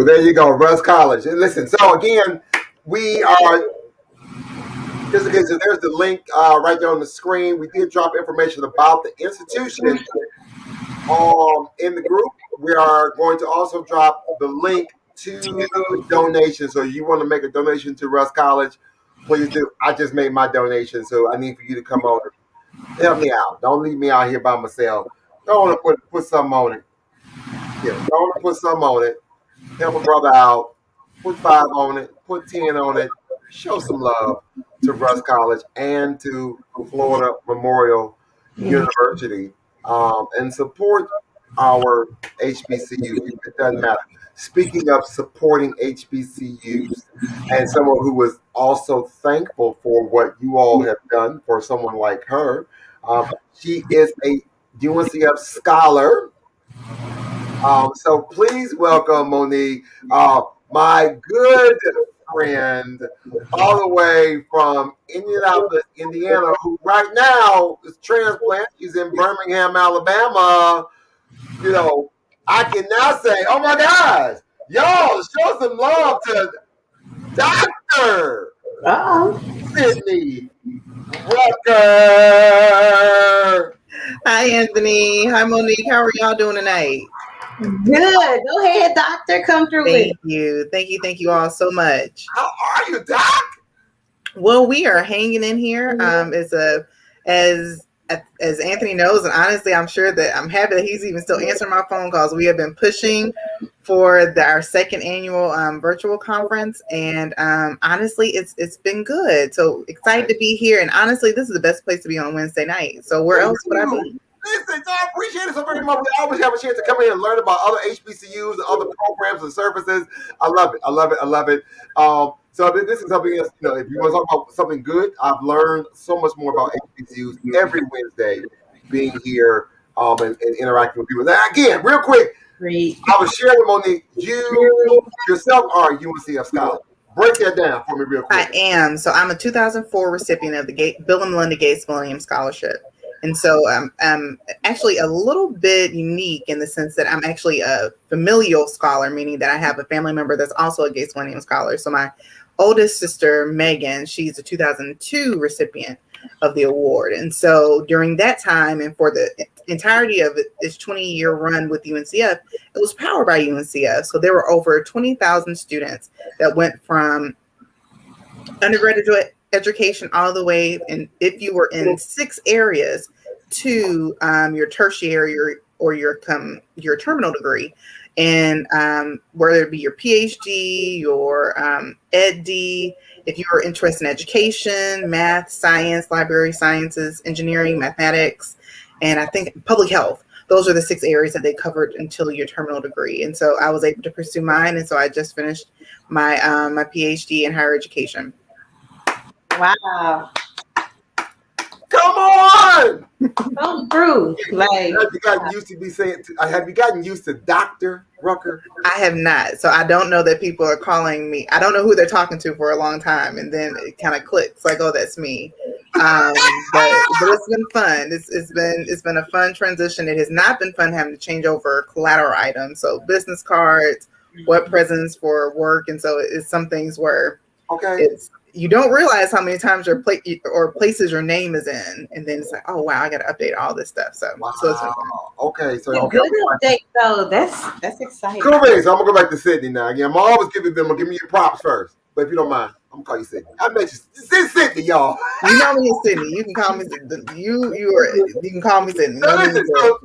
there you go, Russ College. And listen, so again, we are. Just again, so there's the link right there on the screen. We did drop information about the institution in the group. We are going to also drop the link to the donation. So you want to make a donation to Russ College, please do. I just made my donation, so I need for you to come over. Help me out. Don't leave me out here by myself. Don't want to put something on it. Yeah, don't want to put something on it. Help a brother out. Put 5 on it. Put 10 on it. Show some love to Russ College and to Florida Memorial University, and support our HBCUs. It doesn't matter. Speaking of supporting HBCUs, and someone who was also thankful for what you all have done for someone like her, she is a UNCF scholar. So please welcome Monique, my good friend, all the way from Indianapolis, Indiana, who right now is transplant. She's in Birmingham, Alabama. You know, I can now say, oh my gosh, y'all show some love to Dr. Sydney Rucker. Hi, Anthony. Hi, Monique. How are y'all doing tonight? Good. Go ahead, Doctor. Come through. Thank you. Thank you all so much. How are you, Doc? Well, we are hanging in here. As Anthony knows, and honestly, I'm sure that I'm happy that he's even still answering my phone calls. We have been pushing for our second annual virtual conference, and honestly, it's been good. So excited to be here, and honestly, this is the best place to be on Wednesday night. So where else would I be? Listen, I appreciate it so very much. We always have a chance to come in and learn about other HBCUs and other programs and services. I love it. So this is something else, you know, if you want to talk about something good, I've learned so much more about HBCUs every Wednesday being here and interacting with people. Now, again, real quick, I was sharing with Monique, you yourself are a UNCF scholar. Break that down for me real quick. I am. So I'm a 2004 recipient of the Bill and Melinda Gates Millennium Scholarship. And so I'm actually a little bit unique in the sense that I'm actually a familial scholar, meaning that I have a family member that's also a Gates Millennium Scholar. So my oldest sister, Megan, she's a 2002 recipient of the award. And so during that time and for the entirety of this 20-year run with UNCF, it was powered by UNCF. So there were over 20,000 students that went from undergraduate education all the way, and if you were in 6 areas, to your tertiary or your terminal degree, and whether it be your PhD, your EdD, if you were interested in education, math, science, library sciences, engineering, mathematics, and I think public health. Those are the 6 areas that they covered until your terminal degree. And so I was able to pursue mine, and so I just finished my my PhD in higher education. Wow. Come on! Come through. Like, have you gotten used to Dr. Rucker? I have not. So I don't know that people are calling me. I don't know who they're talking to for a long time. And then it kind of clicks like, oh, that's me. But it's been fun. It's been a fun transition. It has not been fun having to change over collateral items. So business cards, web presents for work. And so it's some things where you don't realize how many times your places your name is in, and then it's like, oh wow, I got to update all this stuff. So, so it's fun. Okay, so good update though. That's exciting. Cool, so I'm gonna go back to Sydney now. Again, I'm always giving them. Give me your props first, but if you don't mind, I'm gonna call you Sydney. I bet you Sydney, y'all. You know me as Sydney. You can call me. You can call me Sydney. No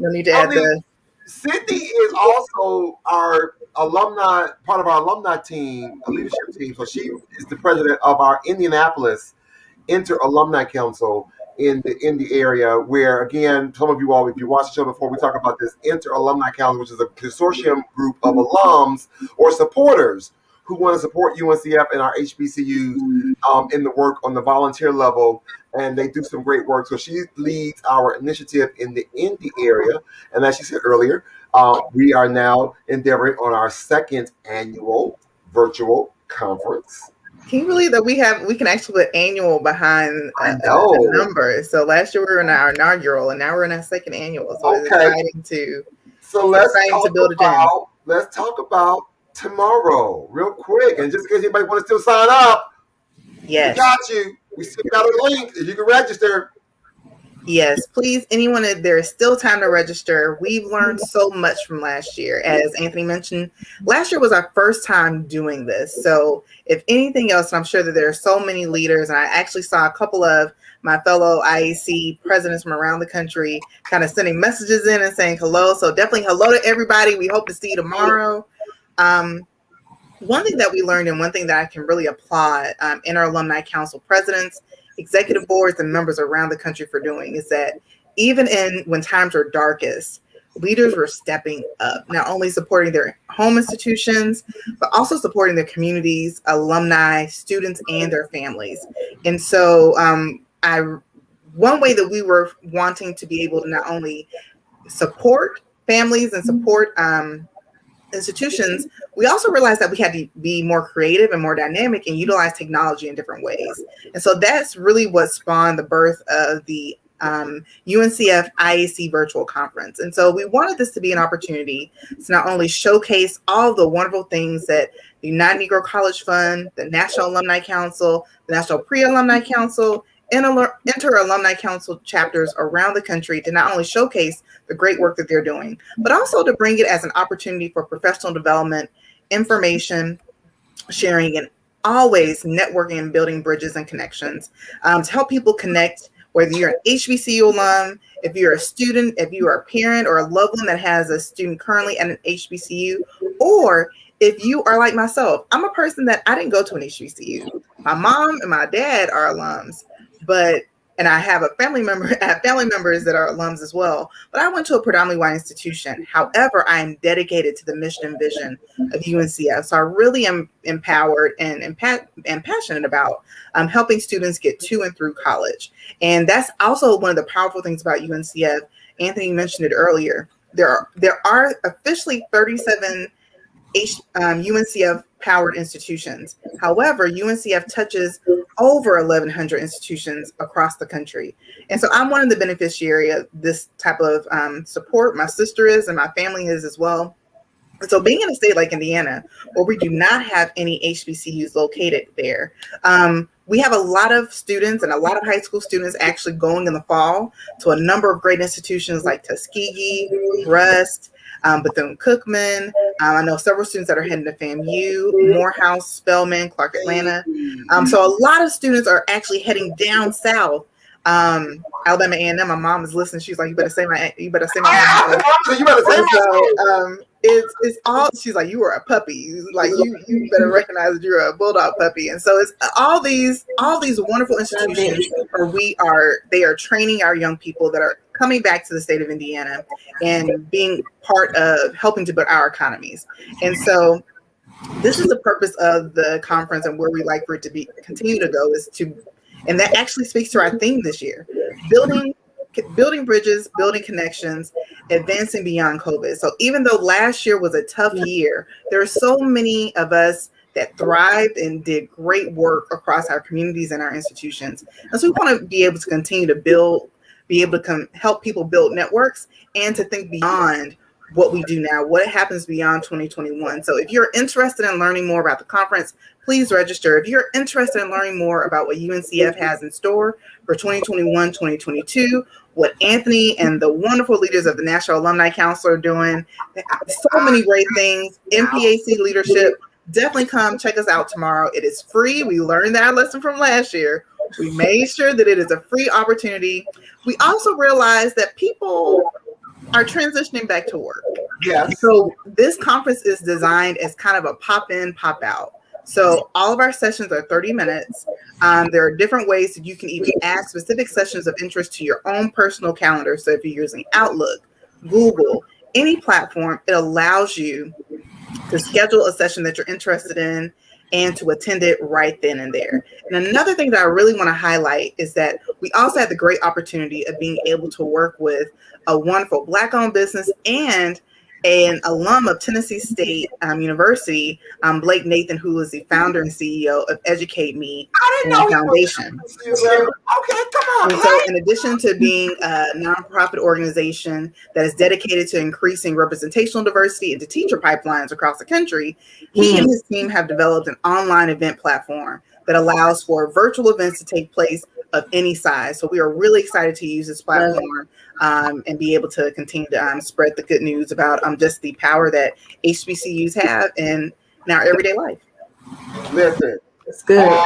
need to add the. Sydney is also our alumni, part of our alumni team, a leadership team. So she is the president of our Indianapolis Inter-Alumni Council in the area, where, again, some of you all, if you watched the show before, we talk about this Inter-Alumni Council, which is a consortium group of alums or supporters who want to support UNCF and our HBCUs in the work on the volunteer level, and they do some great work. So she leads our initiative in the Indy area, and as she said earlier, we are now endeavoring on our 2nd annual virtual conference. Can you believe that we can actually put annual behind a number? So last year we were in our inaugural, and now we're in our 2nd annual. So it's exciting to build it down. Let's talk about tomorrow, real quick. And just in case anybody want to still sign up, yes, we got you. We sent out a link. If you can register. Yes, please, anyone, there is still time to register. We've learned so much from last year. As Anthony mentioned, last year was our first time doing this. So if anything else, and I'm sure that there are so many leaders, and I actually saw a couple of my fellow IAC presidents from around the country kind of sending messages in and saying hello. So definitely hello to everybody. We hope to see you tomorrow. One thing that we learned, and one thing that I can really applaud in our alumni council presidents, executive boards, and members around the country for doing, is that even when times are darkest, leaders were stepping up, not only supporting their home institutions, but also supporting their communities, alumni, students, and their families. And so one way that we were wanting to be able to not only support families and support institutions, we also realized that we had to be more creative and more dynamic and utilize technology in different ways. And so that's really what spawned the birth of the UNCF IAC virtual conference. And so we wanted this to be an opportunity to not only showcase all the wonderful things that the United Negro College Fund, the National Alumni Council, the National Pre-Alumni Council, and inter-alumni council chapters around the country to not only showcase the great work that they're doing, but also to bring it as an opportunity for professional development, information sharing, and always networking and building bridges and connections to help people connect, whether you're an HBCU alum, if you're a student, if you are a parent or a loved one that has a student currently at an HBCU, or if you are like myself. I'm a person that I didn't go to an HBCU. My mom and my dad are alums. And I have family members that are alums as well, but I went to a predominantly white institution. However, I am dedicated to the mission and vision of UNCF. So I really am empowered and passionate about helping students get to and through college. And that's also one of the powerful things about UNCF. Anthony mentioned it earlier. There are officially 37 UNCF powered institutions. However, UNCF touches over 1,100 institutions across the country. And so I'm one of the beneficiaries of this type of support. My sister is, and my family is as well. And so being in a state like Indiana, where we do not have any HBCUs located there, we have a lot of students and a lot of high school students actually going in the fall to a number of great institutions like Tuskegee, Rust, Bethune-Cookman. I know several students that are heading to FAMU, Morehouse, Spelman, Clark Atlanta. So a lot of students are actually heading down south. Alabama A&M. My mom is listening. She's like, "You better say my name." You better say my name. It's all. She's like, "You were a puppy. Like you better recognize that you're a bulldog puppy." And so it's all these wonderful institutions where they are training our young people that are coming back to the state of Indiana and being part of helping to build our economies. And so this is the purpose of the conference, and where we like for it to continue to go is to, and that actually speaks to our theme this year: building bridges, building connections, advancing beyond COVID. So even though last year was a tough year, there are so many of us that thrived and did great work across our communities and our institutions. And so we want to be able to continue to be able to help people build networks and to think beyond what we do now, what happens beyond 2021. So if you're interested in learning more about the conference, please register. If you're interested in learning more about what UNCF has in store for 2021, 2022, what Anthony and the wonderful leaders of the National Alumni Council are doing, so many great things, MPAC leadership, definitely come check us out tomorrow. It is free. We learned that lesson from last year. We made sure that it is a free opportunity. We also realized that people are transitioning back to work. Yeah. So this conference is designed as kind of a pop in, pop out. So all of our sessions are 30 minutes. There are different ways that you can even add specific sessions of interest to your own personal calendar. So if you're using Outlook, Google, any platform, it allows you to schedule a session that you're interested in and to attend it right then and there. And another thing that I really want to highlight is that we also had the great opportunity of being able to work with a wonderful Black-owned business and an alum of Tennessee State University, Blake Nathan, who is the founder and CEO of Educate Me Foundation. Okay, come on. And so, in addition to being a nonprofit organization that is dedicated to increasing representational diversity into teacher pipelines across the country, he and his team have developed an online event platform that allows for virtual events to take place of any size. So we are really excited to use this platform and be able to continue to spread the good news about just the power that HBCUs have in our everyday life. Listen, it's good.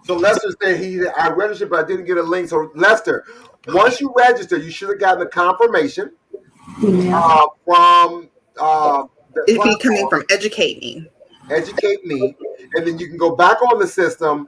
So Lester said I registered, but I didn't get a link. So Lester, once you register, you should have gotten a confirmation from it'd be coming from Educate Me. Educate Me, and then you can go back on the system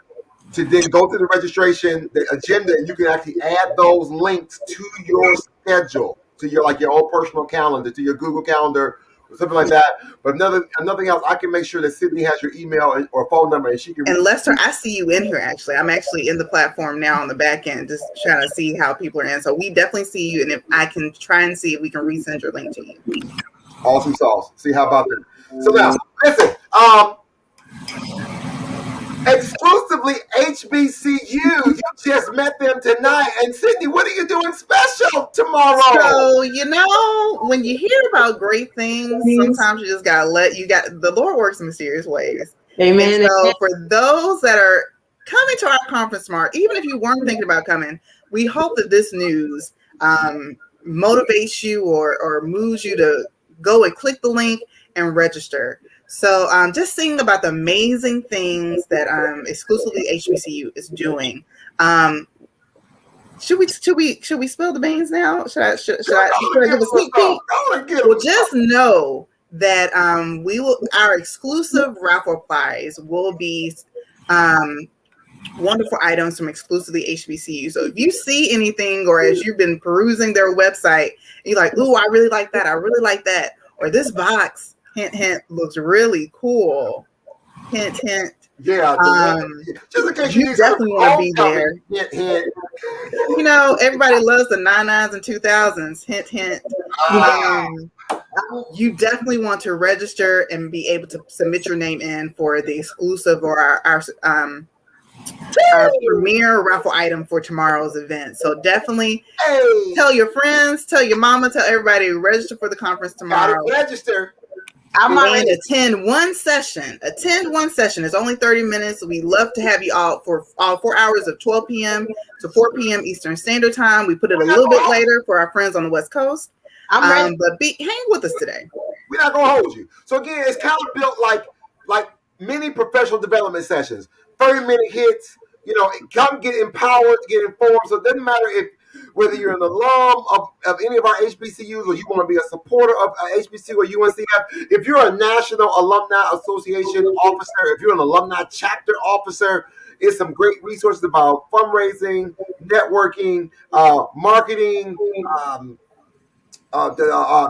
to then go through the registration, the agenda, and you can actually add those links to your schedule, to your own personal calendar, to your Google Calendar, or something like that. But another thing else, I can make sure that Sydney has your email or phone number, and she can. And Lester, I see you in here. Actually, I'm actually in the platform now on the back end, just trying to see how people are in. So we definitely see you, and if I can try and see if we can resend your link to you. Awesome sauce. See how about that? So now, listen. Exclusively HBCU. You just met them tonight. And Sydney, what are you doing special tomorrow? So, when you hear about great things, sometimes you just gotta the Lord works in mysterious ways. Amen. And so for those that are coming to our conference tomorrow, even if you weren't thinking about coming, we hope that this news motivates you or moves you to go and click the link and register. So just thinking about the amazing things that exclusively HBCU is doing. Should we spill the beans now? Should I give a sneak peek? Well, just know that our exclusive raffle prize will be wonderful items from exclusively HBCU. So if you see anything, or as you've been perusing their website, you're like, "Ooh, I really like that. I really like that," or this box. Hint, hint, looks really cool. Hint, hint. Yeah. Just in case you definitely want to be there. Hint, hint. Everybody loves the 99s and 2000s. Hint, hint. You definitely want to register and be able to submit your name in for the exclusive or our premier raffle item for tomorrow's event. So definitely tell your friends, tell your mama, tell everybody to register for the conference tomorrow. Gotta register. And attend one session. It's only 30 minutes. We love to have you all for all 4 hours of 12 p.m. to 4 p.m. Eastern Standard Time. We put it a little bit later for our friends on the West Coast. But hang with us today. We're not gonna hold you. So again, it's kind of built like mini professional development sessions. 30-minute hits. Come get empowered, get informed. So it doesn't matter whether you're an alum of any of our HBCUs or you want to be a supporter of HBCU or UNCF. If you're a National Alumni Association officer, if you're an alumni chapter officer, it's some great resources about fundraising, networking, marketing,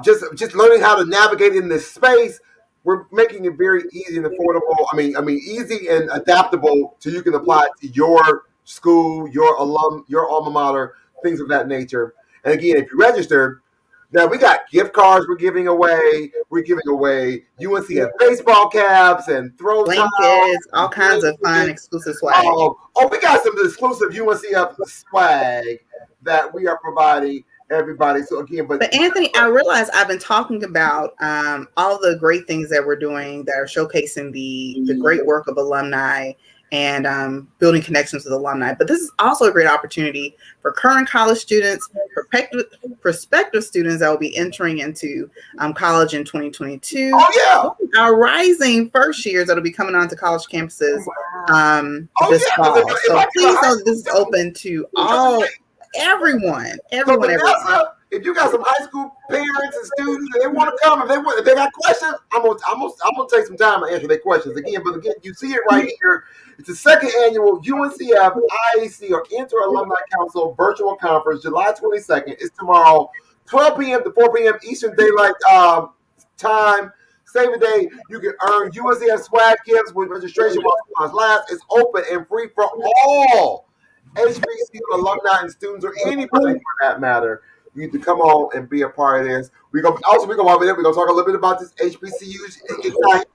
just learning how to navigate in this space. We're making it very easy and affordable. I mean, easy and adaptable, so you can apply it to your school, your alma mater, things of that nature. And again, if you register, now we got gift cards we're giving away. We're giving away UNCF baseball caps and throw blankets, all kinds of fun exclusive swag. We got some exclusive UNCF swag that we are providing everybody. So again, but Anthony, I realize I've been talking about all the great things that we're doing that are showcasing the great work of alumni and building connections with alumni. But this is also a great opportunity for current college students, prospective students that will be entering into college in 2022. Oh, yeah. Our rising first years that will be coming onto college campuses this fall. So please know that this is open to everyone. If you got some high school parents and students and they want to come, if they got questions, I'm gonna take some time to answer their questions again. But again, you see it right here. It's the second annual UNCF IAC or Inter Alumni Council Virtual Conference, July 22nd. It's tomorrow, 12 p.m. to 4 p.m. Eastern Daylight Time. Save a day. You can earn UNCF swag gifts with registration while supplies last. It's open and free for all HBCU alumni and students, or anybody for that matter. You need to come on and be a part of this. We're gonna talk a little bit about this HBCUs Ignite,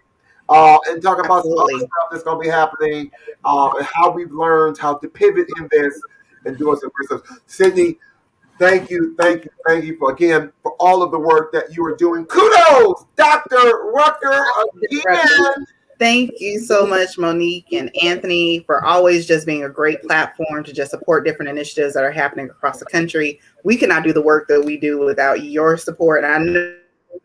and talk about some other stuff that's gonna be happening, and how we've learned how to pivot in this and doing some great stuff. Sydney, thank you for all of the work that you are doing. Kudos, Dr. Rucker, again. Thank you so much, Monique and Anthony, for always just being a great platform to just support different initiatives that are happening across the country. We cannot do the work that we do without your support. And I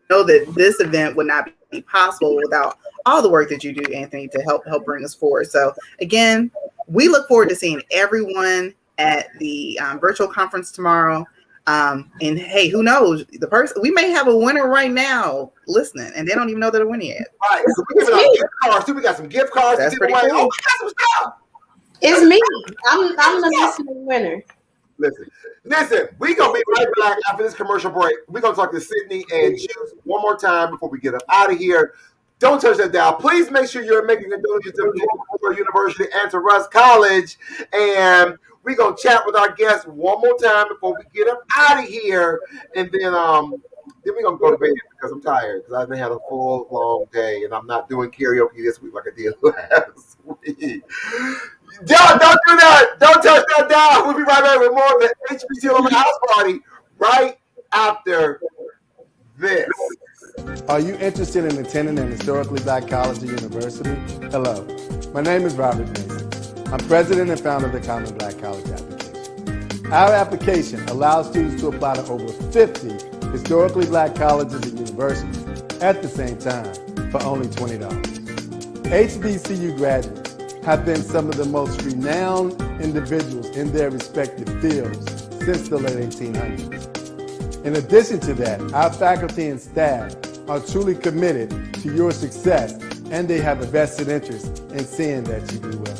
know that this event would not be possible without all the work that you do, Anthony, to help bring us forward. So again, we look forward to seeing everyone at the virtual conference tomorrow. And hey, who knows? We may have a winner right now listening, and they don't even know they're winning yet. Right. So we got some gift cards. That's to pretty give away. cool. Oh, we got some stuff. It's me. I'm the listening winner. Listen, we're going to be right back after this commercial break. We're going to talk to Sydney and Juice one more time before we get up out of here. Don't touch that dial. Please make sure you're making a donation to Wilberforce University and to Russ College. And we're going to chat with our guests one more time before we get up out of here. And then we're going to go to bed because I'm tired because I've had a full, long day. And I'm not doing karaoke this week like I did last week. Don't do that. Don't touch that dial. We'll be right back with more of the HBCU Alumni House Party right after this. Are you interested in attending an historically black college or university? Hello, my name is Robert Mason. I'm president and founder of the Common Black College application. Our application allows students to apply to over 50 historically black colleges and universities at the same time for only $20. HBCU graduates have been some of the most renowned individuals in their respective fields since the late 1800s. In addition to that, our faculty and staff are truly committed to your success, and they have a vested interest in seeing that you do well.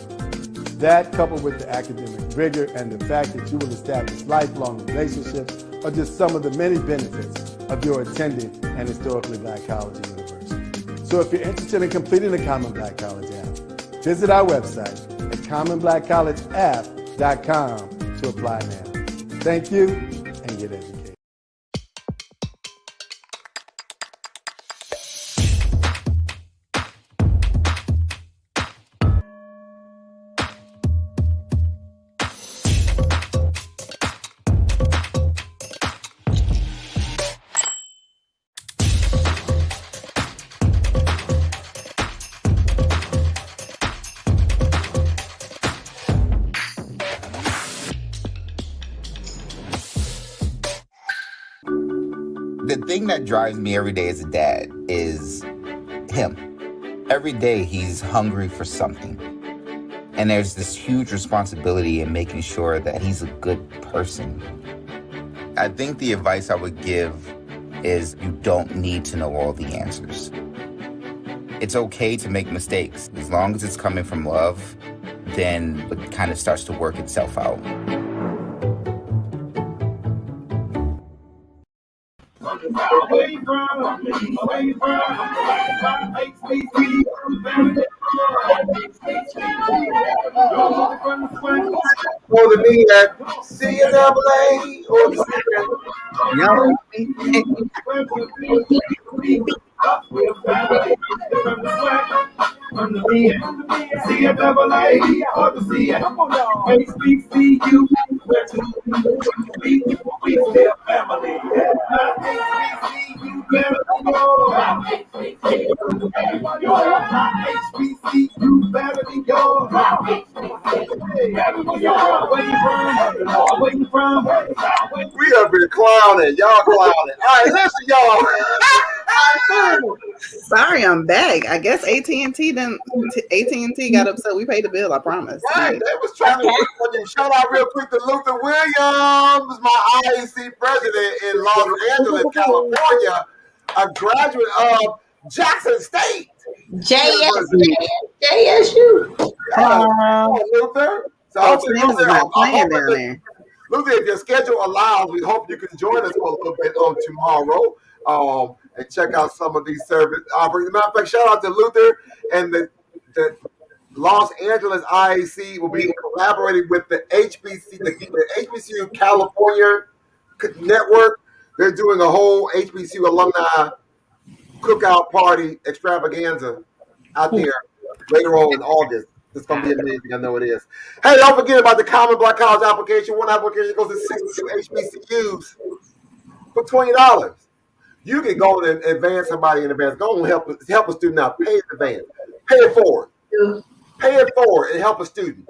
That, coupled with the academic rigor and the fact that you will establish lifelong relationships, are just some of the many benefits of your attending an historically black college or university. So if you're interested in completing the Common Black College app, visit our website at commonblackcollegeapp.com to apply now. Thank you, and get educated. The thing that drives me every day as a dad is him. Every day he's hungry for something. And there's this huge responsibility in making sure that he's a good person. I think the advice I would give is you don't need to know all the answers. It's okay to make mistakes. As long as it's coming from love, then it kind of starts to work itself out. Where you from? Where you from? HBCU For the me at CNAA or the from the CNAA or the HBCU, where to we still family. HBCU better go. HBCU better be yours. Where you from? We have been clowning. Y'all clowning. All right, listen, y'all. Sorry, I'm back. I guess AT&T got upset. We paid the bill, I promise. Right, they was trying to shout out real quick to Luther Williams, my IAC president in Los Angeles, California, a graduate of Jackson State. JSU. Luther. So Luther, if your schedule allows, we hope you can join us for a little bit on tomorrow. And check out some of these service offerings. As a matter of fact, shout out to Luther and the Los Angeles IAC will be collaborating with the HBCU California network. They're doing a whole HBCU alumni cookout party extravaganza out there later on in August. It's going to be amazing. I know it is. Hey, don't forget about the Common Black College application. One application goes to 62 HBCUs for $20. You can go and advance somebody in advance. Go and help a student out. Pay it in advance. Pay it forward. Pay it forward and help a student.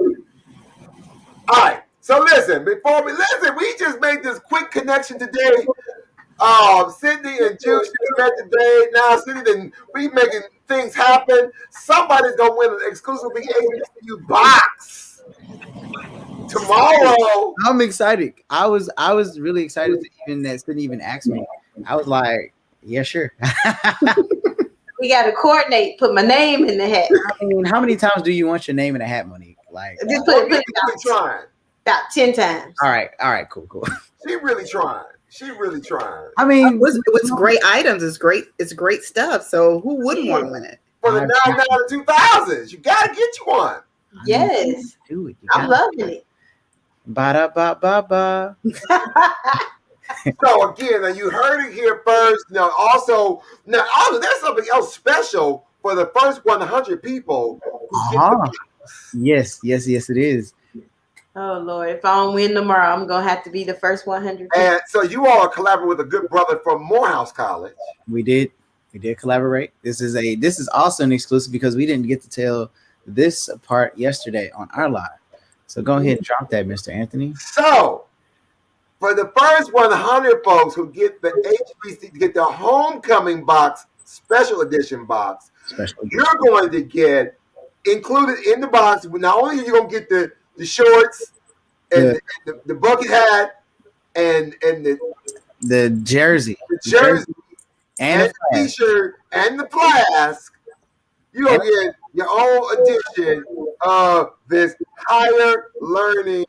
All right. So listen, we just made this quick connection today. Sydney and Juice met today. Now, Sydney, we making things happen. Somebody's gonna win an exclusive HBCU box tomorrow. I'm excited. I was really excited that Sydney even asked me. I was like, yeah, sure. We got to coordinate. Put my name in the hat. I mean, how many times do you want your name in a hat, Monique? Like, just put it about 10 times. All right, cool. She really trying. I mean, it's great items. It's great stuff. So who wouldn't want to win it? For the 99 2000s, you gotta get you one. Yes, I'm loving it. Ba-da-ba-ba-ba. So again, now you heard it here first. Now also there's something else special for the first 100 people. Yes, it is. Oh Lord, if I don't win tomorrow, I'm gonna have to be the first 100. And so you all are collaborating with a good brother from Morehouse College. We did collaborate. This is also an exclusive because we didn't get to tell this part yesterday on our live. So go ahead and drop that, Mr. Anthony. So for the first 100 folks who get the HBC, get the homecoming box, special edition box, you're going to get included in the box. Not only are you going to get the shorts and the bucket hat and the jersey, and the t-shirt and the flask, you're going to get your own edition of this Higher Learning,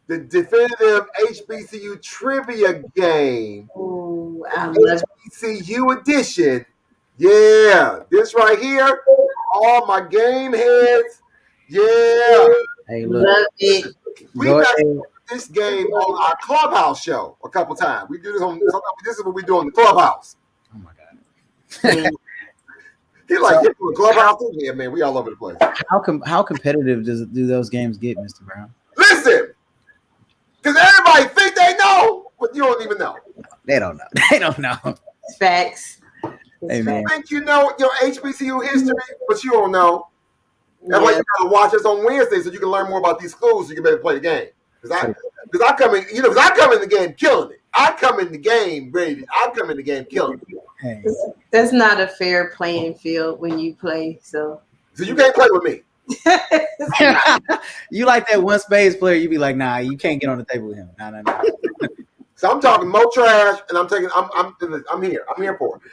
the definitive HBCU trivia game. Ooh, I love HBCU edition. Yeah, this right here, all my game heads. Yeah. Hey, look. Love it. We got this game on our Clubhouse show a couple times. We do this on. This is what we do on the Clubhouse. Oh my God. He like get to the Clubhouse. Yeah, man, we all over the place. How competitive do those games get, Mr. Brown? Listen, because everybody think they know, but you don't even know. They don't know. Facts. Hey, man. You think you know your HBCU history, but you don't know. That's why you gotta watch us on Wednesday so you can learn more about these schools so you can better play the game. Because I come in the game killing it. I come in the game ready. I come in the game killing it. Hey. That's not a fair playing field when you play. So you can't play with me. You like that one spades player? You be like, nah, you can't get on the table with him. Nah. So I'm talking more trash, and I'm here. I'm here for it.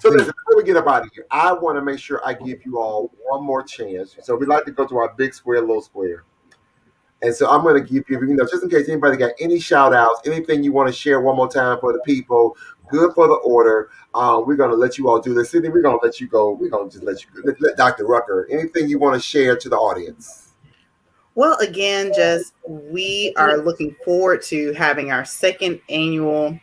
So listen, before we get up out of here, I want to make sure I give you all one more chance. So we like to go to our big square, little square. And so I'm going to give you, just in case anybody got any shout outs, anything you want to share one more time for the people, good for the order. We're going to let you all do this. Sydney, we're going to let you go. We're going to just let you go. Let Dr. Rucker, anything you want to share to the audience? Well, again, we are looking forward to having our second annual,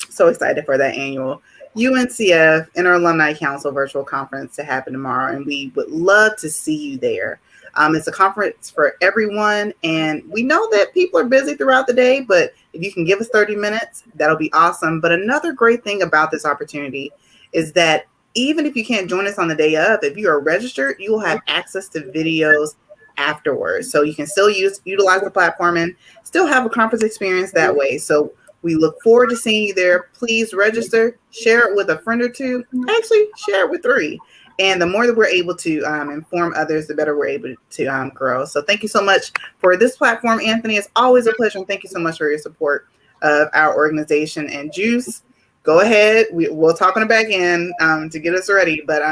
so excited for that annual UNCF Inter Alumni Council virtual conference to happen tomorrow. And we would love to see you there. It's a conference for everyone. And we know that people are busy throughout the day, but if you can give us 30 minutes, that'll be awesome. But another great thing about this opportunity is that even if you can't join us on the day of, if you are registered, you will have access to videos afterwards. So you can still utilize the platform and still have a conference experience that way. So we look forward to seeing you there. Please register, share it with a friend or two. Actually, share it with 3. And the more that we're able to inform others, the better we're able to grow. So thank you so much for this platform, Anthony. It's always a pleasure. And thank you so much for your support of our organization. And Juice, go ahead. We'll talk on the back end to get us ready. But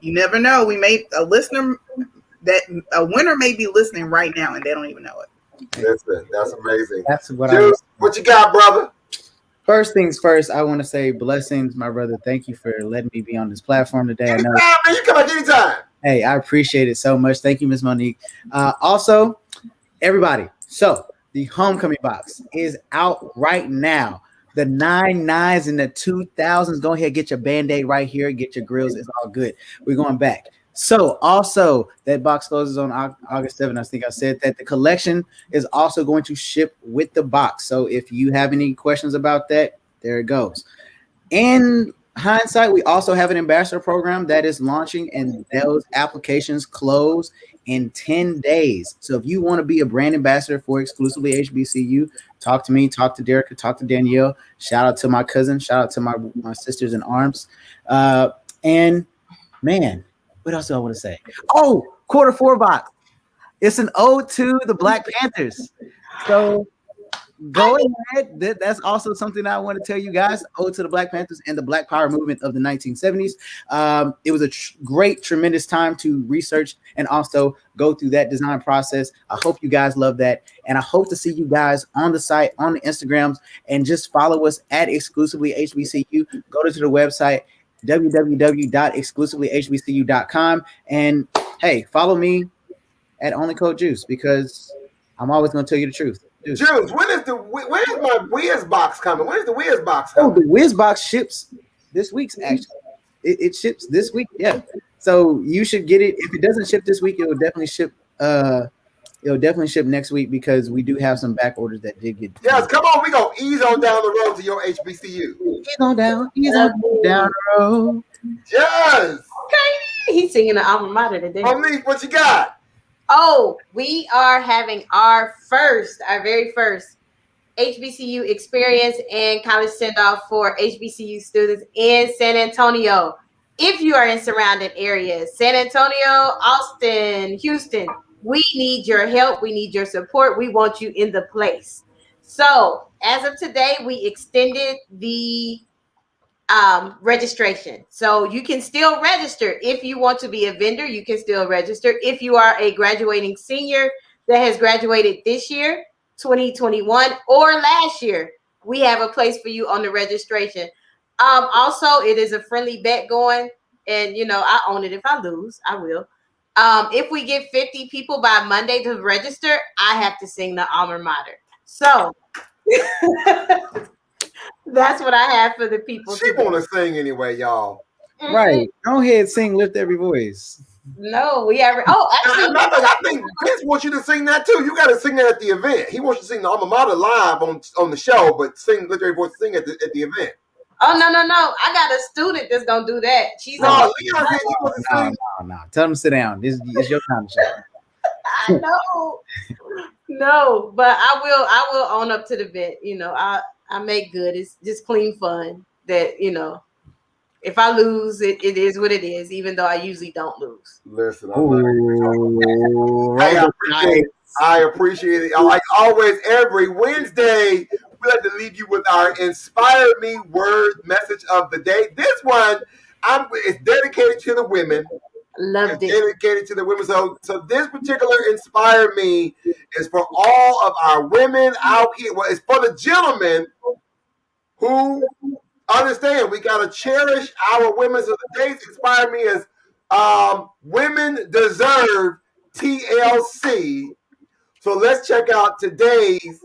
you never know. We may a winner may be listening right now and they don't even know it. That's amazing. That's what Juice, what you got, brother? First things first, I want to say blessings, my brother. Thank you for letting me be on this platform today. Anytime, man. You come back anytime. Hey, I appreciate it so much. Thank you, Miss Monique. Also, everybody. So the homecoming box is out right now. The 99s and the 2000s. Go ahead, get your Band-Aid right here. Get your grills. It's all good. We're going back. So also that box closes on August 7th. I think I said that the collection is also going to ship with the box. So if you have any questions about that, there it goes. In hindsight, we also have an ambassador program that is launching, and those applications close in 10 days. So if you want to be a brand ambassador for exclusively HBCU, talk to me, talk to Derek, talk to Danielle. Shout out to my cousin. Shout out to my sisters in arms. And man, what else do I want to say? Oh, quarter 4 box. It's an ode to the Black Panthers. So go ahead. That's also something I want to tell you guys. Ode to the Black Panthers and the Black Power movement of the 1970s. It was a great, tremendous time to research and also go through that design process. I hope you guys love that. And I hope to see you guys on the site, on the Instagrams, and just follow us at Exclusively HBCU. Go to the website, www.exclusivelyhbcu.com. And hey, follow me at Only Code Juice, because I'm always going to tell you the truth. Juice, where's my Wiz box coming? When's the Wiz box coming? Oh, the Wiz box ships this week, actually. It ships this week, yeah. So you should get it. If it doesn't ship this week, it will definitely ship. It'll definitely ship next week, because we do have some back orders that did get. Yes, come on, we gonna ease on down the road to your HBCU. Ease on down the road. Yes. Okay, he's singing the alma mater today. Monique, what you got? Oh, we are having our very first HBCU experience and college send-off for HBCU students in San Antonio. If you are in surrounding areas, San Antonio, Austin, Houston, we need your help. We need your support. We want you in the place. So as of today, we extended the registration. So you can still register. If you want to be a vendor, you can still register. If you are a graduating senior that has graduated this year, 2021, or last year, we have a place for you on the registration. Also, it is a friendly bet going, and I own it. If I lose, I will. If we get 50 people by Monday to register, I have to sing the alma mater. So that's what I have for the people. She want to sing anyway, y'all. Right. Go ahead, sing, lift every voice. No, we have. Oh, actually, I think Vince wants you to sing that too. You got to sing that at the event. He wants you to sing the alma mater live on the show, but sing, lift every voice, sing at the event. Oh no! I got a student that's gonna do that. She's No. Tell them to sit down. This is your time to show. I know. No, but I will own up to the bet. I make good. It's just clean fun. That if I lose, it is what it is. Even though I usually don't lose. Listen, I appreciate it. Like always, every Wednesday, we like to leave you with our Inspire Me word message of the day. This one, it's dedicated to the women. Loved it. Dedicated to the women. So this particular Inspire Me is for all of our women out here. Well, it's for the gentlemen who understand we got to cherish our women. So the day's Inspire Me is Women Deserve TLC. So let's check out today's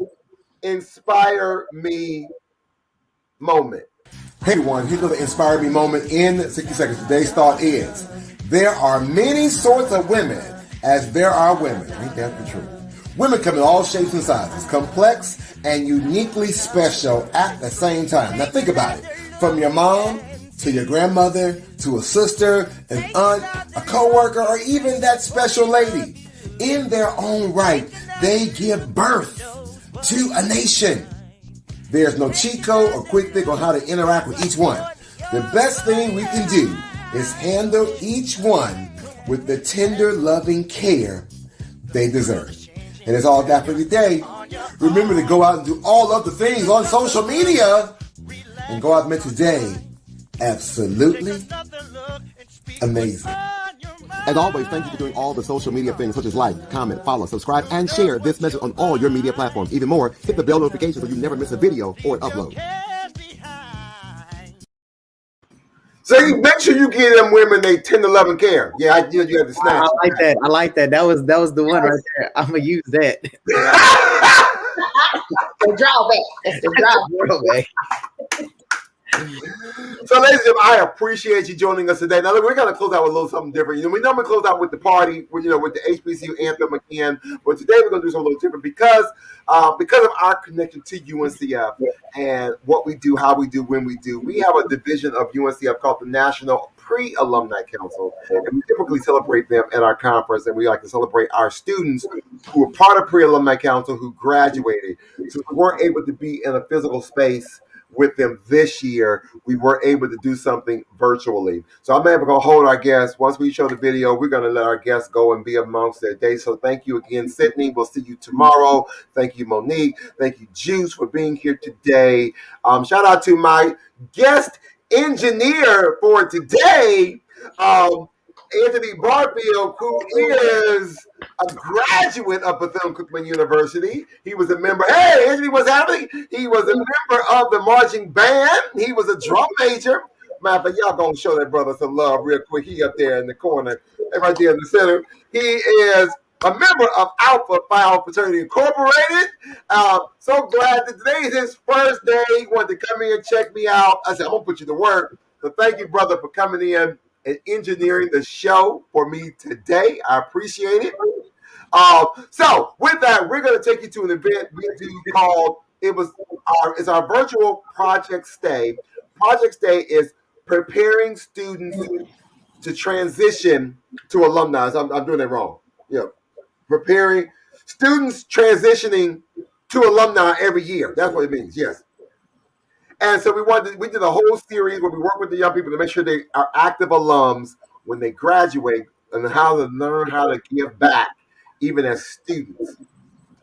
Inspire Me moment. Hey everyone, here's the Inspire Me moment in 60 seconds. Today's thought is, there are many sorts of women as there are women. Ain't that the truth? Women come in all shapes and sizes, complex and uniquely special at the same time. Now think about it. From your mom to your grandmother to a sister, an aunt, a coworker, or even that special lady. In their own right, they give birth to a nation. There's no cheat code or quick fix on how to interact with each one. The best thing we can do is handle each one with the tender, loving care they deserve. And it's all that for today. Remember to go out and do all of the things on social media and go out and make today absolutely amazing. As always, thank you for doing all the social media things such as like, comment, follow, subscribe, and share this message on all your media platforms. Even more, hit the bell notification so you never miss a video or an upload. So you make sure you give them women they 10 to 11 care. Yeah, you have to snatch. I like that. That was the one right there. I'm gonna use that. the drawback. That's the drawback. So, ladies and gentlemen, I appreciate you joining us today. Now, look, we're going to close out with a little something different. We normally close out with the party, with the HBCU anthem again. But today we're going to do something a little different because of our connection to UNCF and what we do, how we do, when we do. We have a division of UNCF called the National Pre-Alumni Council, and we typically celebrate them at our conference, and we like to celebrate our students who are part of Pre-Alumni Council who graduated. So we weren't able to be in a physical space with them this year. We were able to do something virtually. So I'm able to hold our guests. Once we show the video, we're going to let our guests go and be amongst their day. So thank you again, Sydney. We'll see you tomorrow. Thank you, Monique. Thank you, Juice, for being here today. Shout out to my guest engineer for today, Anthony Barfield, who is a graduate of Bethune-Cookman University. He was a member. Hey, Anthony, what's happening? He was a member of the marching band. He was a drum major. Man, but y'all gonna show that brother some love real quick. He up there in the corner, right there in the center. He is a member of Alpha Phi Fraternity Incorporated. So glad that today is his first day. He wanted to come in and check me out. I said, I'm gonna put you to work. So thank you, brother, for coming in and engineering the show for me today. I appreciate it. So with that, we're going to take you to an event we do called, it's our virtual Project Stay. Project Stay is preparing students to transition to alumni. I'm doing that wrong. Yeah, preparing students transitioning to alumni every year. That's what it means. Yes. And so we did a whole series where we work with the young people to make sure they are active alums when they graduate and how to learn how to give back even as students.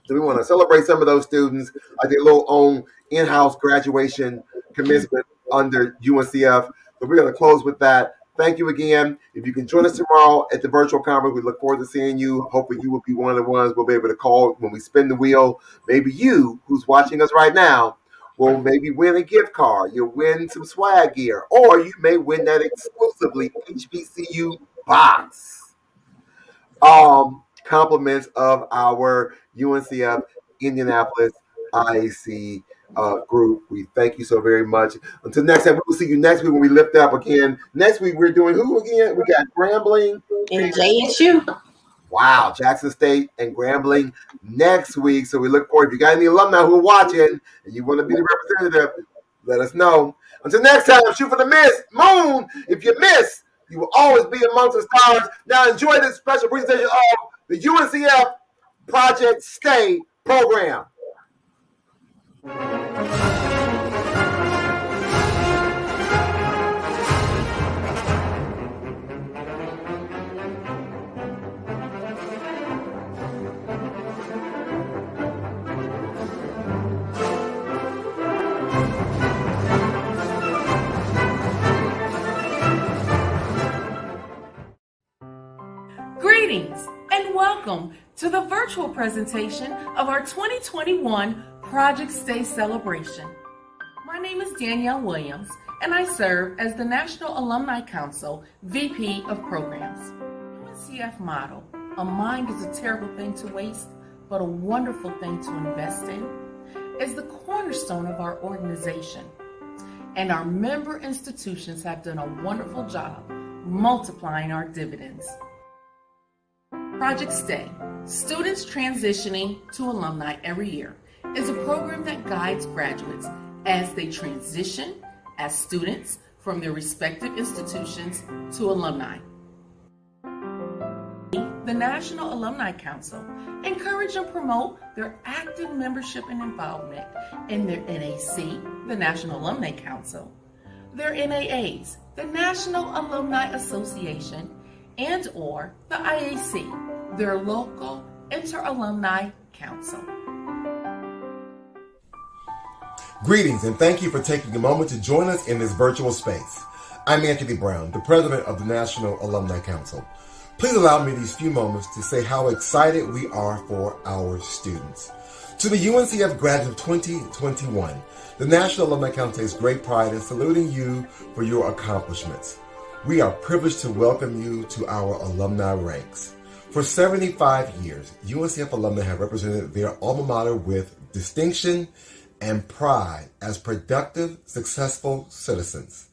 So we want to celebrate some of those students. I did a little own in-house graduation commencement under UNCF. So we're going to close with that. Thank you again. If you can join us tomorrow at the virtual conference, we look forward to seeing you. Hopefully you will be one of the ones we'll be able to call when we spin the wheel. Maybe you, who's watching us right now, will maybe win a gift card. You'll win some swag gear, or you may win that exclusively HBCU box. Compliments of our UNCF Indianapolis IAC group. We thank you so very much. Until next time, we will see you next week when we lift up again. Next week, we're doing who again? We got Grambling and JSU. Wow, Jackson State and Grambling next week. So we look forward. If you got any alumni who are watching and you want to be the representative, let us know. Until next time, shoot for the moon. If you miss, you will always be amongst the stars. Now enjoy this special presentation of the UNCF Project Stay program. Greetings and welcome to the virtual presentation of our 2021 Project Stay celebration. My name is Danielle Williams and I serve as the National Alumni Council VP of Programs. UNCF motto, a mind is a terrible thing to waste, but a wonderful thing to invest in, is the cornerstone of our organization. And our member institutions have done a wonderful job multiplying our dividends. Project Stay, Students Transitioning to Alumni Every Year, is a program that guides graduates as they transition as students from their respective institutions to alumni. The National Alumni Council encourage and promote their active membership and involvement in their NAC, the National Alumni Council, their NAAs, the National Alumni Association, and or the IAC, their local inter-alumni council. Greetings and thank you for taking a moment to join us in this virtual space. I'm Anthony Brown, the president of the National Alumni Council. Please allow me these few moments to say how excited we are for our students. To the UNCF graduate of 2021, the National Alumni Council takes great pride in saluting you for your accomplishments. We are privileged to welcome you to our alumni ranks. For 75 years, UNCF alumni have represented their alma mater with distinction and pride as productive, successful citizens.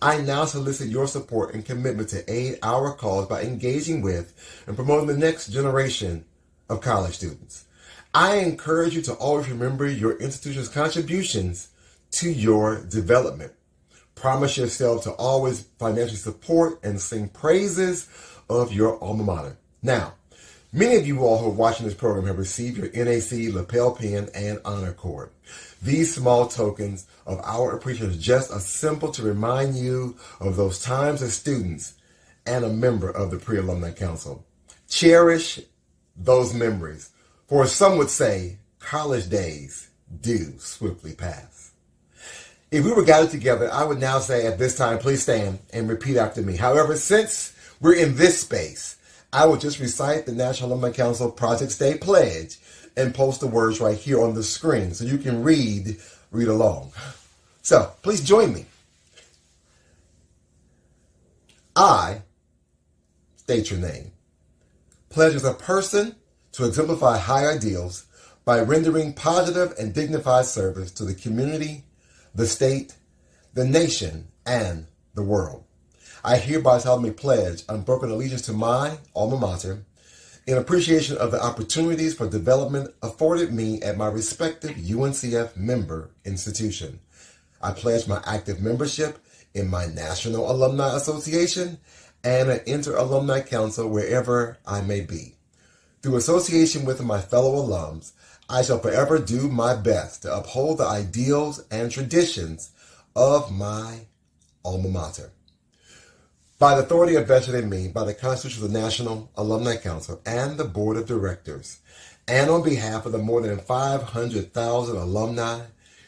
I now solicit your support and commitment to aid our cause by engaging with and promoting the next generation of college students. I encourage you to always remember your institution's contributions to your development. Promise yourself to always financially support and sing praises of your alma mater. Now, many of you all who are watching this program have received your NAC, lapel pin, and honor cord. These small tokens of our appreciation is just as simple to remind you of those times as students and a member of the Pre-Alumni Council. Cherish those memories, for as some would say, college days do swiftly pass. If we were gathered together, I would now say at this time, please stand and repeat after me. However, since we're in this space, I will just recite the National Alumni Council Project Day Pledge and post the words right here on the screen so you can read along. So please join me. I, state your name, pledge as a person to exemplify high ideals by rendering positive and dignified service to the community, the state, the nation, and the world. I hereby solemnly pledge unbroken allegiance to my alma mater in appreciation of the opportunities for development afforded me at my respective UNCF member institution. I pledge my active membership in my National Alumni Association and an Inter-Alumni Council wherever I may be. Through association with my fellow alums, I shall forever do my best to uphold the ideals and traditions of my alma mater. By the authority vested in me by the Constitution of the National Alumni Council and the Board of Directors, and on behalf of the more than 500,000 alumni,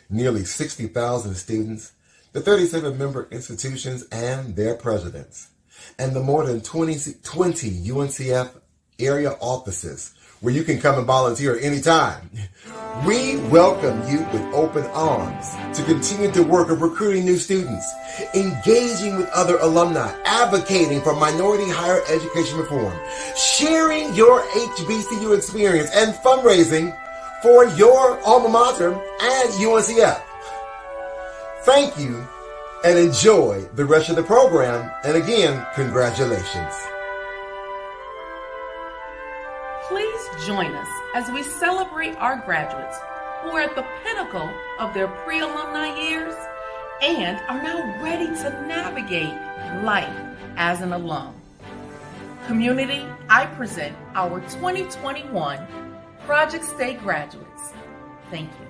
nearly 60,000 students, the 37 member institutions and their presidents, and the more than 20 UNCF area offices where you can come and volunteer anytime. We welcome you with open arms to continue the work of recruiting new students, engaging with other alumni, advocating for minority higher education reform, sharing your HBCU experience, and fundraising for your alma mater and UNCF. Thank you and enjoy the rest of the program. And again, congratulations. Please join us as we celebrate our graduates who are at the pinnacle of their pre-alumni years and are now ready to navigate life as an alum. Community, I present our 2021 Project Stay graduates. Thank you.